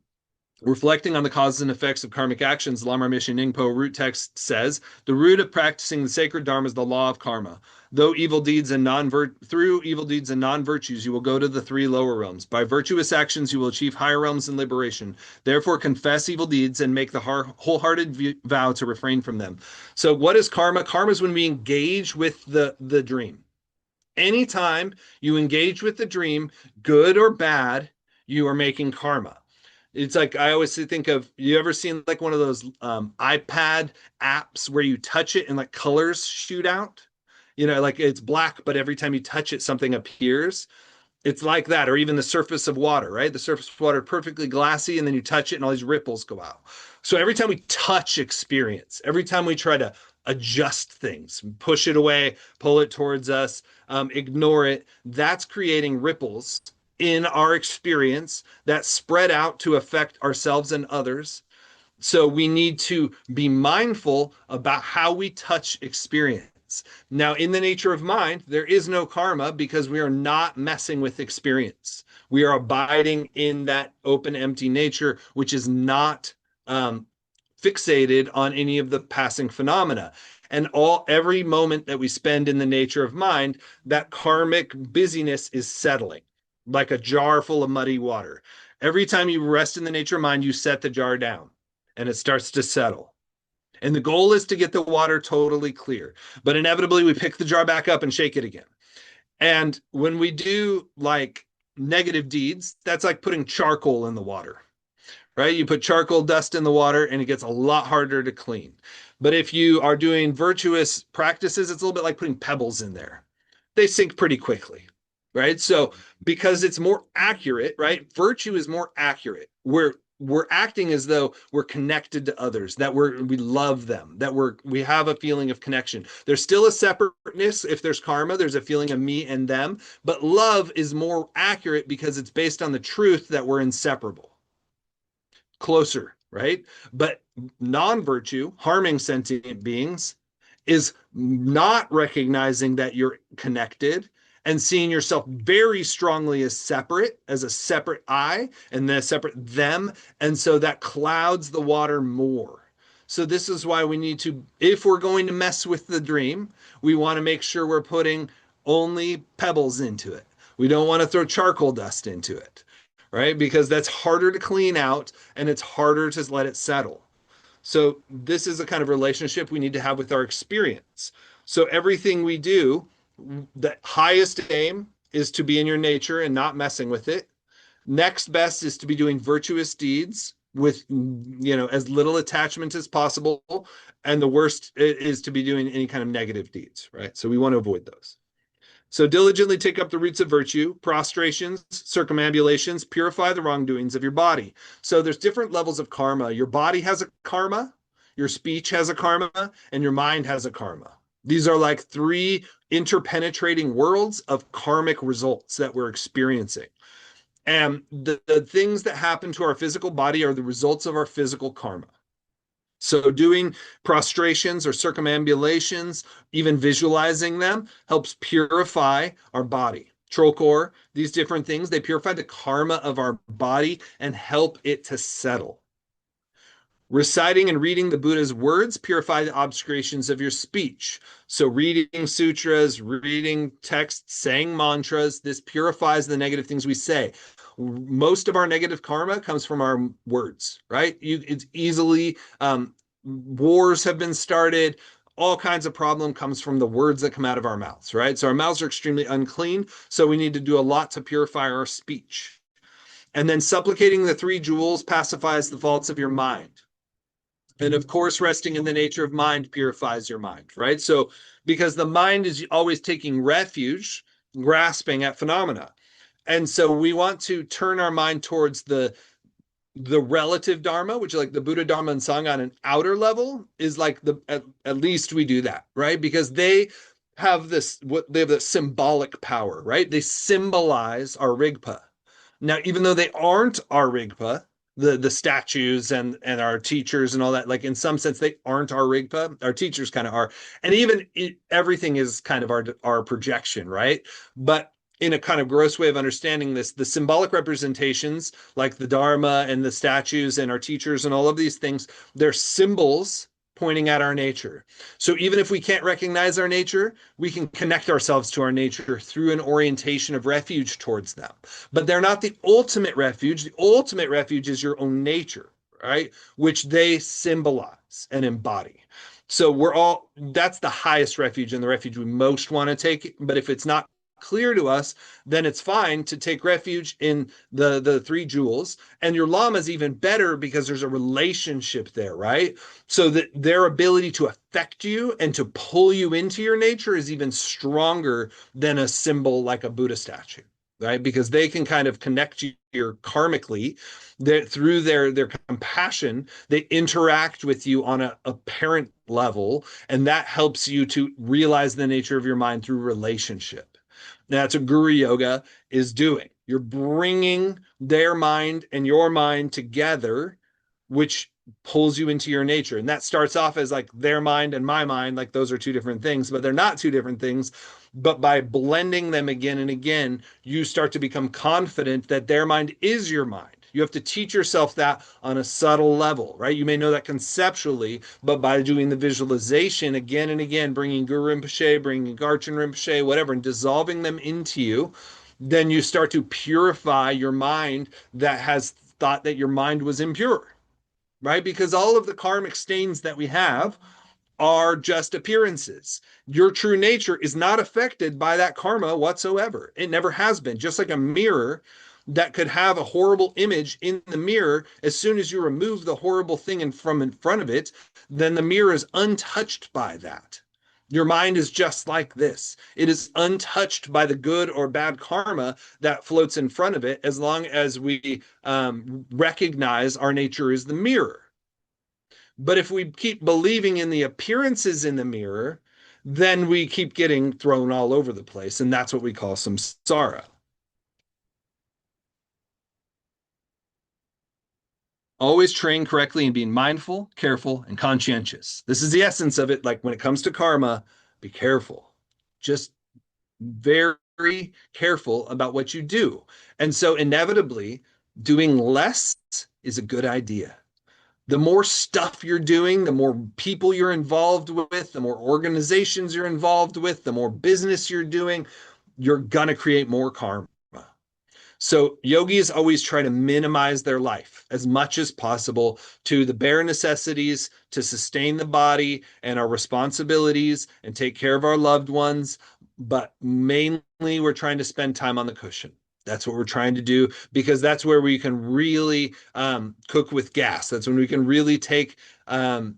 A: reflecting on the causes and effects of karmic actions, Lamar Mission Ningpo root text says, the root of practicing the sacred dharma is the law of karma. Through evil deeds and non-virtues, you will go to the three lower realms. By virtuous actions, you will achieve higher realms and liberation. Therefore, confess evil deeds and make the wholehearted vow to refrain from them. So what is karma? Karma is when we engage with the dream. Anytime you engage with the dream, good or bad, you are making karma. It's like I always think of, you ever seen like one of those iPad apps where you touch it and like colors shoot out? Like it's black, but every time you touch it, something appears. It's like that, or even the surface of water, right? The surface of water perfectly glassy, and then you touch it and all these ripples go out. So every time we touch experience, every time we try to adjust things, push it away, pull it towards us, ignore it, that's creating ripples in our experience that spread out to affect ourselves and others. So we need to be mindful about how we touch experience. Now, in the nature of mind, there is no karma because we are not messing with experience. We are abiding in that open, empty nature, which is not fixated on any of the passing phenomena. And every moment that we spend in the nature of mind, that karmic busyness is settling like a jar full of muddy water. Every time you rest in the nature of mind, you set the jar down and it starts to settle. And the goal is to get the water totally clear. But inevitably, we pick the jar back up and shake it again. And when we do like negative deeds, that's like putting charcoal in the water, right? You put charcoal dust in the water and it gets a lot harder to clean. But if you are doing virtuous practices, it's a little bit like putting pebbles in there. They sink pretty quickly, right? So because it's more accurate, right? Virtue is more accurate. We're acting as though we're connected to others, that we love them, that we have a feeling of connection. There's still a separateness. If there's karma, there's a feeling of me and them, but love is more accurate because it's based on the truth that we're inseparable, closer, right? But non-virtue, harming sentient beings, is not recognizing that you're connected and seeing yourself very strongly as a separate I, and then a separate them. And so that clouds the water more. So this is why we need to, if we're going to mess with the dream, we want to make sure we're putting only pebbles into it. We don't want to throw charcoal dust into it, right? Because that's harder to clean out and it's harder to let it settle. So this is a kind of relationship we need to have with our experience. So everything we do, the highest aim is to be in your nature and not messing with it. Next best is to be doing virtuous deeds with, as little attachment as possible. And the worst is to be doing any kind of negative deeds, right? So we want to avoid those. So diligently take up the roots of virtue, prostrations, circumambulations, purify the wrongdoings of your body. So there's different levels of karma. Your body has a karma, your speech has a karma, and your mind has a karma. These are like three interpenetrating worlds of karmic results that we're experiencing. And the things that happen to our physical body are the results of our physical karma. So doing prostrations or circumambulations, even visualizing them, helps purify our body. Trollcore, these different things, they purify the karma of our body and help it to settle. Reciting and reading the Buddha's words purify the obscurations of your speech. So reading sutras, reading texts, saying mantras, this purifies the negative things we say. Most of our negative karma comes from our words, right? It's easily, wars have been started. All kinds of problem comes from the words that come out of our mouths, right? So our mouths are extremely unclean. So we need to do a lot to purify our speech. And then supplicating the three jewels pacifies the faults of your mind. And of course, resting in the nature of mind purifies your mind, right? So, because the mind is always taking refuge, grasping at phenomena. And so we want to turn our mind towards the relative dharma, which is like the Buddha, Dharma, and Sangha on an outer level, is like at least we do that, right? Because they have this symbolic power, right? They symbolize our Rigpa. Now, even though they aren't our Rigpa, the statues and our teachers and all that, like in some sense they aren't our Rigpa. Our teachers kind of are, and even everything is kind of our projection, right? But in a kind of gross way of understanding this, the symbolic representations like the Dharma and the statues and our teachers and all of these things, they're symbols pointing at our nature. So even if we can't recognize our nature, we can connect ourselves to our nature through an orientation of refuge towards them. But they're not the ultimate refuge. The ultimate refuge is your own nature, right? Which they symbolize and embody. So that's the highest refuge and the refuge we most want to take. But if it's not clear to us, then it's fine to take refuge in the three jewels. And your lama is even better because there's a relationship there, right? So that their ability to affect you and to pull you into your nature is even stronger than a symbol like a Buddha statue, right? Because they can kind of connect you karmically through their compassion. They interact with you on a parent level, and that helps you to realize the nature of your mind through relationship. That's what Guru Yoga is doing. You're bringing their mind and your mind together, which pulls you into your nature. And that starts off as like their mind and my mind, like those are two different things, but they're not two different things. But by blending them again and again, you start to become confident that their mind is your mind. You have to teach yourself that on a subtle level, right? You may know that conceptually, but by doing the visualization again and again, bringing Guru Rinpoche, bringing Garchen Rinpoche, whatever, and dissolving them into you, then you start to purify your mind that has thought that your mind was impure, right? Because all of the karmic stains that we have are just appearances. Your true nature is not affected by that karma whatsoever. It never has been. Just like a mirror that could have a horrible image in the mirror, as soon as you remove the horrible thing in front of it, then the mirror is untouched by that. Your mind is just like this. It is untouched by the good or bad karma that floats in front of it, as long as we recognize our nature is the mirror. But if we keep believing in the appearances in the mirror, then we keep getting thrown all over the place. And that's what we call samsara. Always train correctly and being mindful, careful, and conscientious. This is the essence of it. Like when it comes to karma, be careful. Just very very careful about what you do. And so inevitably, doing less is a good idea. The more stuff you're doing, the more people you're involved with, the more organizations you're involved with, the more business you're doing, you're going to create more karma. So yogis always try to minimize their life as much as possible to the bare necessities to sustain the body and our responsibilities and take care of our loved ones. But mainly, we're trying to spend time on the cushion. That's what we're trying to do because that's where we can really cook with gas. That's when we can really take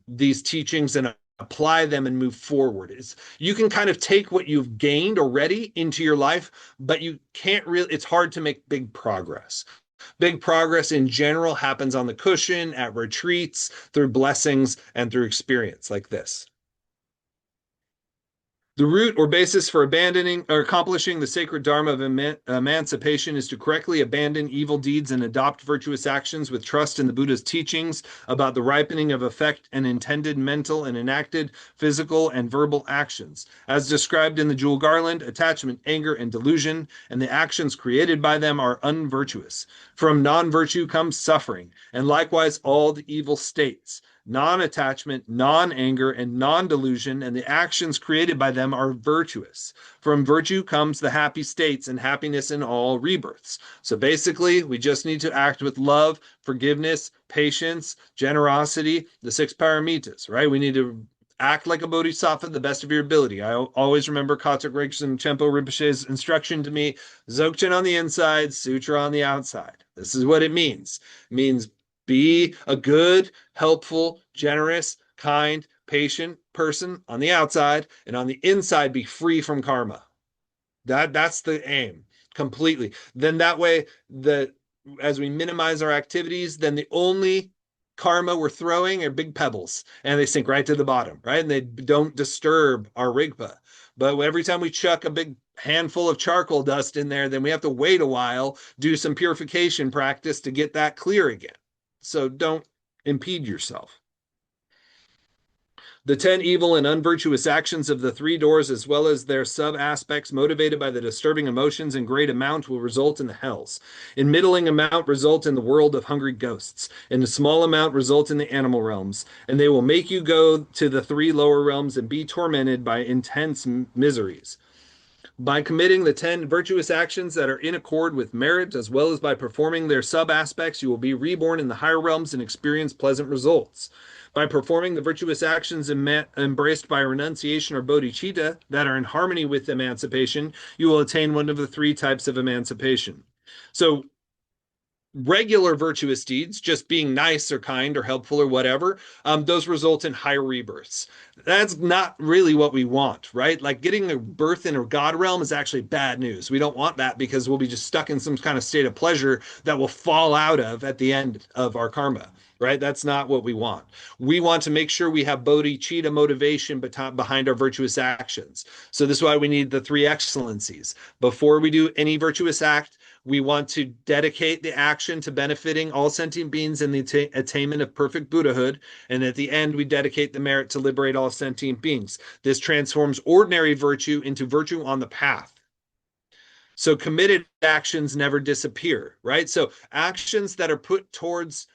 A: these teachings and apply them and move forward. You can kind of take what you've gained already into your life, but you can't really, it's hard to make big progress. Big progress in general happens on the cushion, at retreats, through blessings, and through experience like this. The root or basis for abandoning or accomplishing the sacred dharma of emancipation is to correctly abandon evil deeds and adopt virtuous actions with trust in the Buddha's teachings about the ripening of effect and intended mental and enacted physical and verbal actions. As described in the Jewel Garland, attachment, anger, and delusion, and the actions created by them are unvirtuous. From non-virtue comes suffering, and likewise all the evil states. Non-attachment, non-anger, and non-delusion, and the actions created by them are virtuous. From virtue comes the happy states and happiness in all rebirths. So basically, we just need to act with love, forgiveness, patience, generosity, the six paramitas, right? We need to act like a bodhisattva to the best of your ability. I always remember Katok Rinpoche Chenpo Rinpoche's instruction to me, Dzogchen on the inside, sutra on the outside. This is what it means. It means be a good, helpful, generous, kind, patient person on the outside, and on the inside, be free from karma. That's the aim completely. Then that way, as we minimize our activities, then the only karma we're throwing are big pebbles, and they sink right to the bottom, right? And they don't disturb our rigpa. But every time we chuck a big handful of charcoal dust in there, then we have to wait a while, do some purification practice to get that clear again. So don't impede yourself. The 10 evil and unvirtuous actions of the three doors, as well as their sub-aspects motivated by the disturbing emotions in great amount, will result in the hells. In middling amount, result in the world of hungry ghosts. In a small amount, result in the animal realms. And they will make you go to the three lower realms and be tormented by intense miseries. By committing the 10 virtuous actions that are in accord with merit, as well as by performing their sub-aspects, you will be reborn in the higher realms and experience pleasant results. By performing the virtuous actions embraced by renunciation or bodhicitta that are in harmony with emancipation, you will attain one of the three types of emancipation. So regular virtuous deeds, just being nice or kind or helpful or whatever, those result in higher rebirths. That's not really what we want, right? Like getting a birth in a God realm is actually bad news. We don't want that because we'll be just stuck in some kind of state of pleasure that will fall out of at the end of our karma. Right? That's not what we want. We want to make sure we have bodhicitta motivation behind our virtuous actions. So this is why we need the three excellencies. Before we do any virtuous act, we want to dedicate the action to benefiting all sentient beings in the attainment of perfect Buddhahood. And at the end, we dedicate the merit to liberate all sentient beings. This transforms ordinary virtue into virtue on the path. So committed actions never disappear, right? So actions that are put towards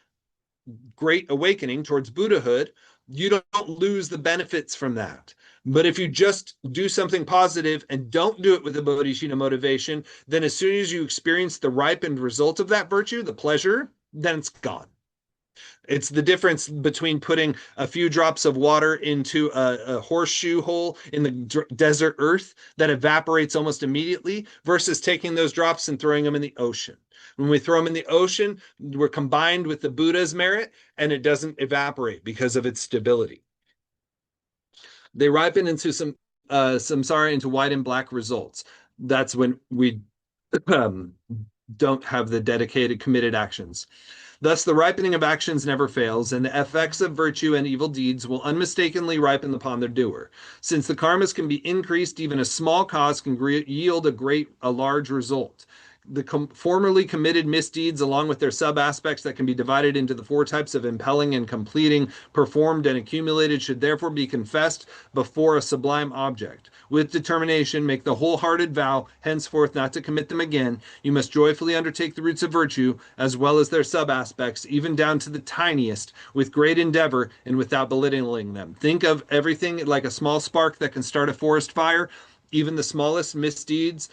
A: great awakening, towards Buddhahood, you don't lose the benefits from that. But if you just do something positive and don't do it with the bodhicitta motivation, then as soon as you experience the ripened result of that virtue, the pleasure, then it's gone. It's the difference between putting a few drops of water into a horseshoe hole in the desert earth that evaporates almost immediately versus taking those drops and throwing them in the ocean. When we throw them in the ocean, we're combined with the Buddha's merit and it doesn't evaporate because of its stability. They ripen into some samsara into white and black results. That's when we don't have the dedicated, committed actions. Thus, the ripening of actions never fails, and the effects of virtue and evil deeds will unmistakably ripen upon their doer. Since the karmas can be increased, even a small cause can yield a large result. The formerly committed misdeeds, along with their sub aspects that can be divided into the four types of impelling and completing, performed and accumulated, should therefore be confessed before a sublime object. With determination, make the wholehearted vow henceforth not to commit them again. You must joyfully undertake the roots of virtue, as well as their sub aspects, even down to the tiniest, with great endeavor and without belittling them. Think of everything like a small spark that can start a forest fire. Even the smallest misdeeds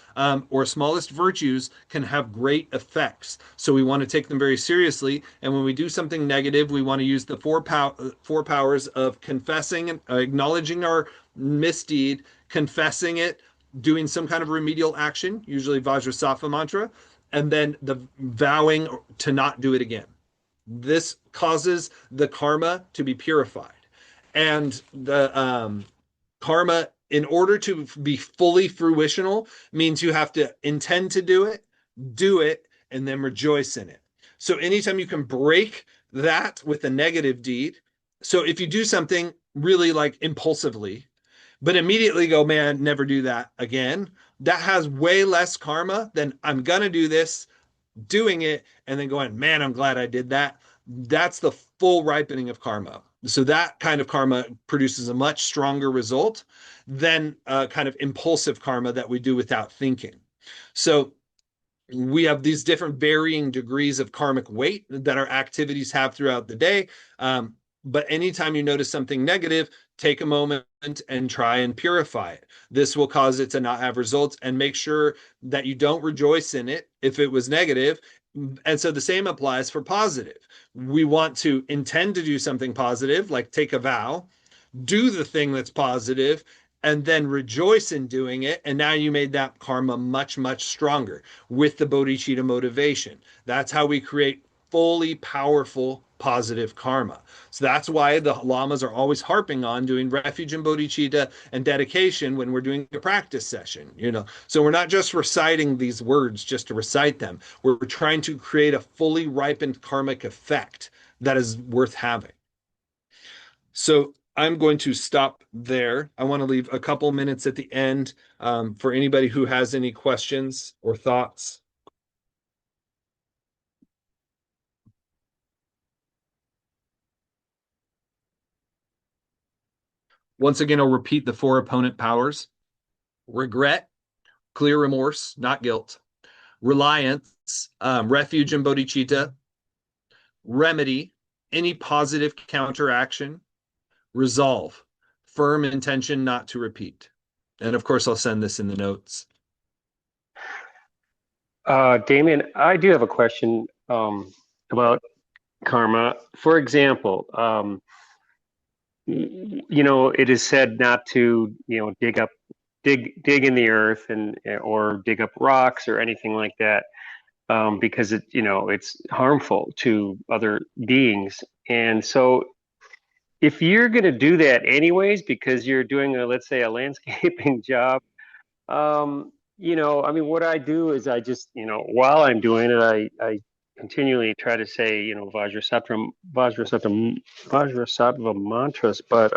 A: or smallest virtues can have great effects. So we want to take them very seriously. And when we do something negative, we want to use the four powers of confessing and acknowledging our misdeed, confessing it, doing some kind of remedial action, usually Vajrasattva mantra, and then the vowing to not do it again. This causes the karma to be purified. And the karma, in order to be fully fruitional, means you have to intend to do it, and then rejoice in it. So anytime you can break that with a negative deed, so if you do something really like impulsively, but immediately go, man, never do that again, that has way less karma than I'm going to do this, doing it, and then going, man, I'm glad I did that. That's the full ripening of karma. So that kind of karma produces a much stronger result than kind of impulsive karma that we do without thinking. So we have these different varying degrees of karmic weight that our activities have throughout the day. But anytime you notice something negative, take a moment and try and purify it. This will cause it to not have results, and make sure that you don't rejoice in it if it was negative. And so the same applies for positive. We want to intend to do something positive, like take a vow, do the thing that's positive, and then rejoice in doing it. And now you made that karma much, much stronger with the bodhicitta motivation. That's how we create fully powerful positive karma. So that's why the lamas are always harping on doing refuge and bodhicitta and dedication when we're doing a practice session, you know. So we're not just reciting these words just to recite them. We're trying to create a fully ripened karmic effect that is worth having. So I'm going to stop there. I want to leave a couple minutes at the end for anybody who has any questions or thoughts. Once again, I'll repeat the four opponent powers: regret, clear remorse, not guilt; reliance, refuge and bodhicitta; remedy, any positive counteraction; resolve, firm intention not to repeat. And of course, I'll send this in the notes.
D: Damien, I do have a question about karma. For example, it is said not to, dig in the earth or dig up rocks or anything like that, because it's harmful to other beings. And so, if you're going to do that anyways, because you're doing let's say, a landscaping job, I mean, what I do is I just, while I'm doing it, I continually try to say, Vajrasattva mantras. But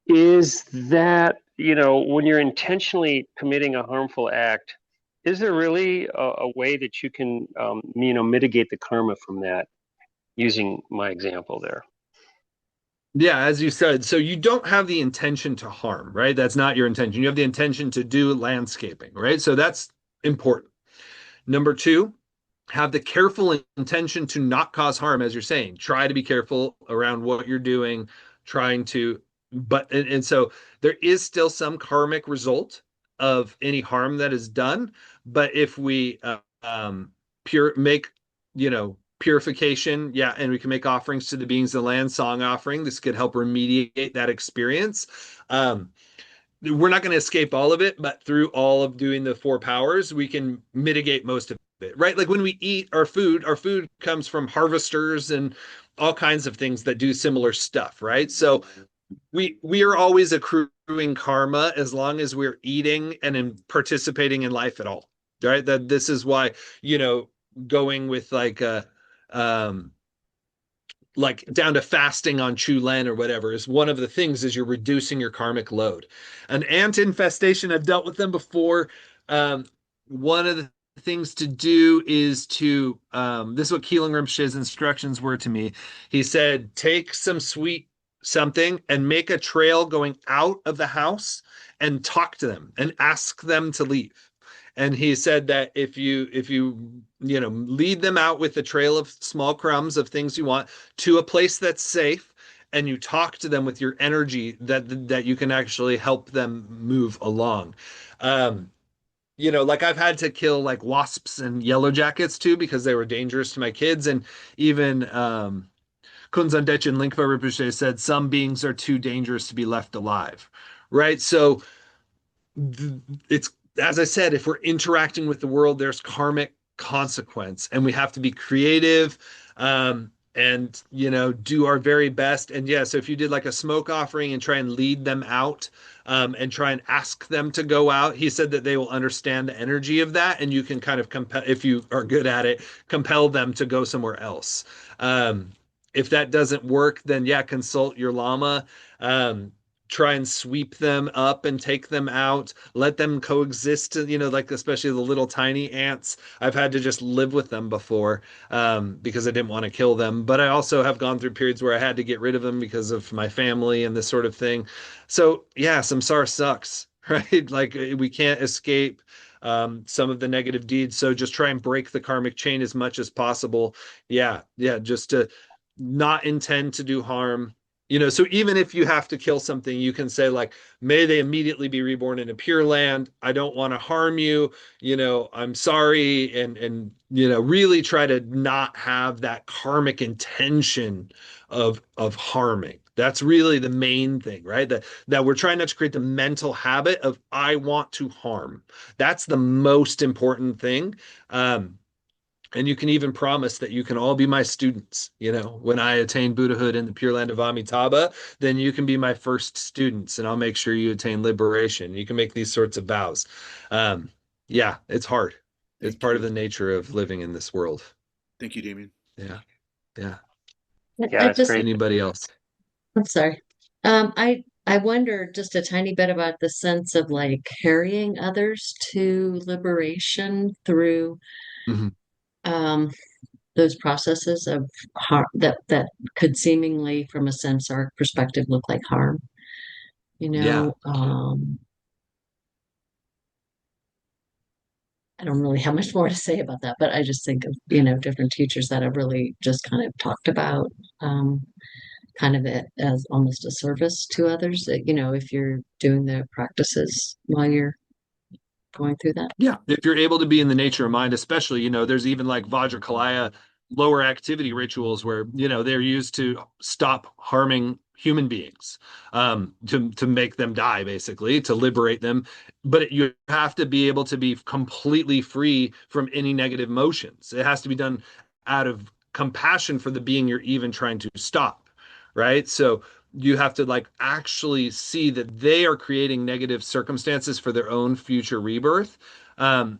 D: is that, when you're intentionally committing a harmful act, is there really a way that you can, mitigate the karma from that, using my example there?
A: Yeah, as you said, so you don't have the intention to harm, right? That's not your intention. You have the intention to do landscaping, right? So that's important. Number two, have the careful intention to not cause harm, as you're saying. Try to be careful around what you're doing, trying to, and so there is still some karmic result of any harm that is done. But if we pure make, purification, yeah, and we can make offerings to the beings of the land, song offering. This could help remediate that experience. We're not going to escape all of it, but through all of doing the four powers, we can mitigate most of it, right? Like when we eat our food comes from harvesters and all kinds of things that do similar stuff, right? So we are always accruing karma as long as we're eating and in participating in life at all, right? That this is why, going with um like down to fasting on Chu Len or whatever is one of the things, is you're reducing your karmic load. An ant infestation, I've dealt with them before. One of the things to do is to this is what Keeling Rinpoche's instructions were to me. He said, take some sweet something and make a trail going out of the house and talk to them and ask them to leave. And he said that if you lead them out with a trail of small crumbs of things you want to a place that's safe, and you talk to them with your energy, that you can actually help them move along. um like I've had to kill like wasps and yellow jackets too because they were dangerous to my kids. And even Kunzan Dechen Linkpa Rinpoche said some beings are too dangerous to be left alive. Right. So it's, as I said, if we're interacting with the world, there's karmic consequence, and we have to be creative, and do our very best. And yeah, so if you did like a smoke offering and try and lead them out, and try and ask them to go out, he said that they will understand the energy of that, and you can kind of compel, if you are good at it, compel them to go somewhere else. If that doesn't work, then yeah, consult your lama. Um, Try and sweep them up and take them out, let them coexist, like especially the little tiny ants. I've had to just live with them before, because I didn't want to kill them. But I also have gone through periods where I had to get rid of them because of my family and this sort of thing. So yeah, samsara sucks, right? Like we can't escape some of the negative deeds. So just try and break the karmic chain as much as possible. Yeah, yeah, just to not intend to do harm. So even if you have to kill something, you can say like, may they immediately be reborn in a pure land. I don't want to harm you. I'm sorry. And really try to not have that karmic intention of harming. That's really the main thing, right? That we're trying not to create the mental habit of I want to harm. That's the most important thing. And you can even promise that you can all be my students. When I attain Buddhahood in the Pure Land of Amitabha, then you can be my first students, and I'll make sure you attain liberation. You can make these sorts of vows. Um, yeah, it's hard. It's
E: Thank
A: part of
E: you.
A: the nature of living in this world.
E: Thank you, Damien.
A: Yeah, yeah.
D: Yeah,
C: I
D: that's
C: just,
D: great.
A: Anybody else?
C: I'm sorry. I wonder just a tiny bit about the sense of like carrying others to liberation through
A: Mhm.
C: um, those processes of harm that could seemingly, from a sense or perspective, look like harm. You
A: Yeah.
C: know, I don't really have much more to say about that, but I just think of, different teachers that have really just kind of talked about um, kind of it as almost a service to others, if you're doing the practices while you're going through that.
A: Yeah, if you're able to be in the nature of mind, especially, there's even like Vajrakalaya lower activity rituals where, they're used to stop harming human beings, to make them die, basically, to liberate them. But you have to be able to be completely free from any negative emotions. It has to be done out of compassion for the being you're even trying to stop, right? So you have to like actually see that they are creating negative circumstances for their own future rebirth, um,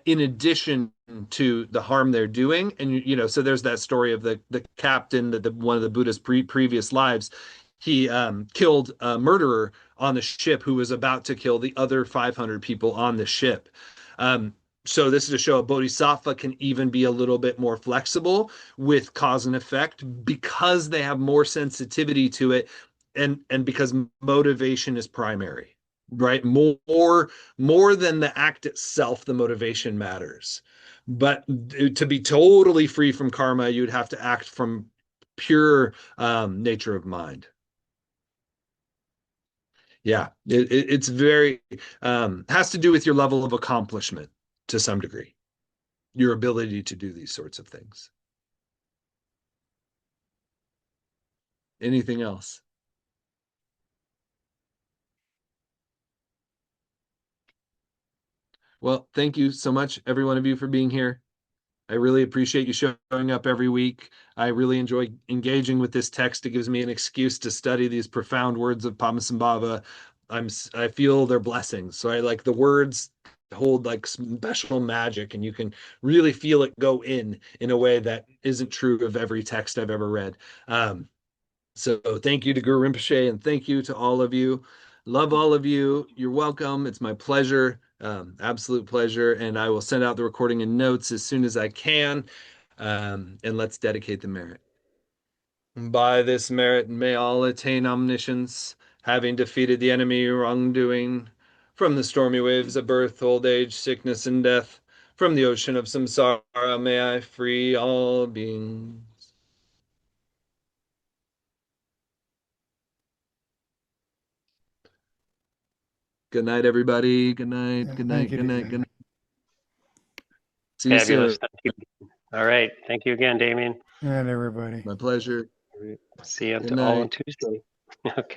A: in addition to the harm they're doing. And so there's that story of the captain that one of the Buddha's previous lives, he killed a murderer on the ship who was about to kill the other 500 people on the ship. Um, so this is to show a bodhisattva can even be a little bit more flexible with cause and effect because they have more sensitivity to it, and because motivation is primary, right? More than the act itself, the motivation matters. But to be totally free from karma, you'd have to act from pure nature of mind. Yeah, it's very has to do with your level of accomplishment to some degree, your ability to do these sorts of things. Anything else? Well, thank you so much, every one of you, for being here. I really appreciate you showing up every week. I really enjoy engaging with this text. It gives me an excuse to study these profound words of Padmasambhava. I feel their blessings. So I like the words hold like special magic, and you can really feel it go in a way that isn't true of every text I've ever read. So thank you to Guru Rinpoche, and thank you to all of you. Love all of you. You're welcome. It's my pleasure, absolute pleasure. And I will send out the recording and notes as soon as I can. And let's dedicate the merit. By this merit may all attain omniscience, having defeated the enemy wrongdoing. From the stormy waves of birth, old age, sickness, and death, from the ocean of samsara, may I free all beings. Good night, everybody. Good night.
E: Yeah,
A: Good
E: thank
A: night.
E: you,
A: Good night.
E: Damien.
A: Good night. See you
D: Fabulous.
A: soon.
D: Thank you. All right. Thank you again, Damien.
E: And everybody.
A: My pleasure.
D: See you
A: Good
D: all on
A: night.
D: Tuesday. Okay.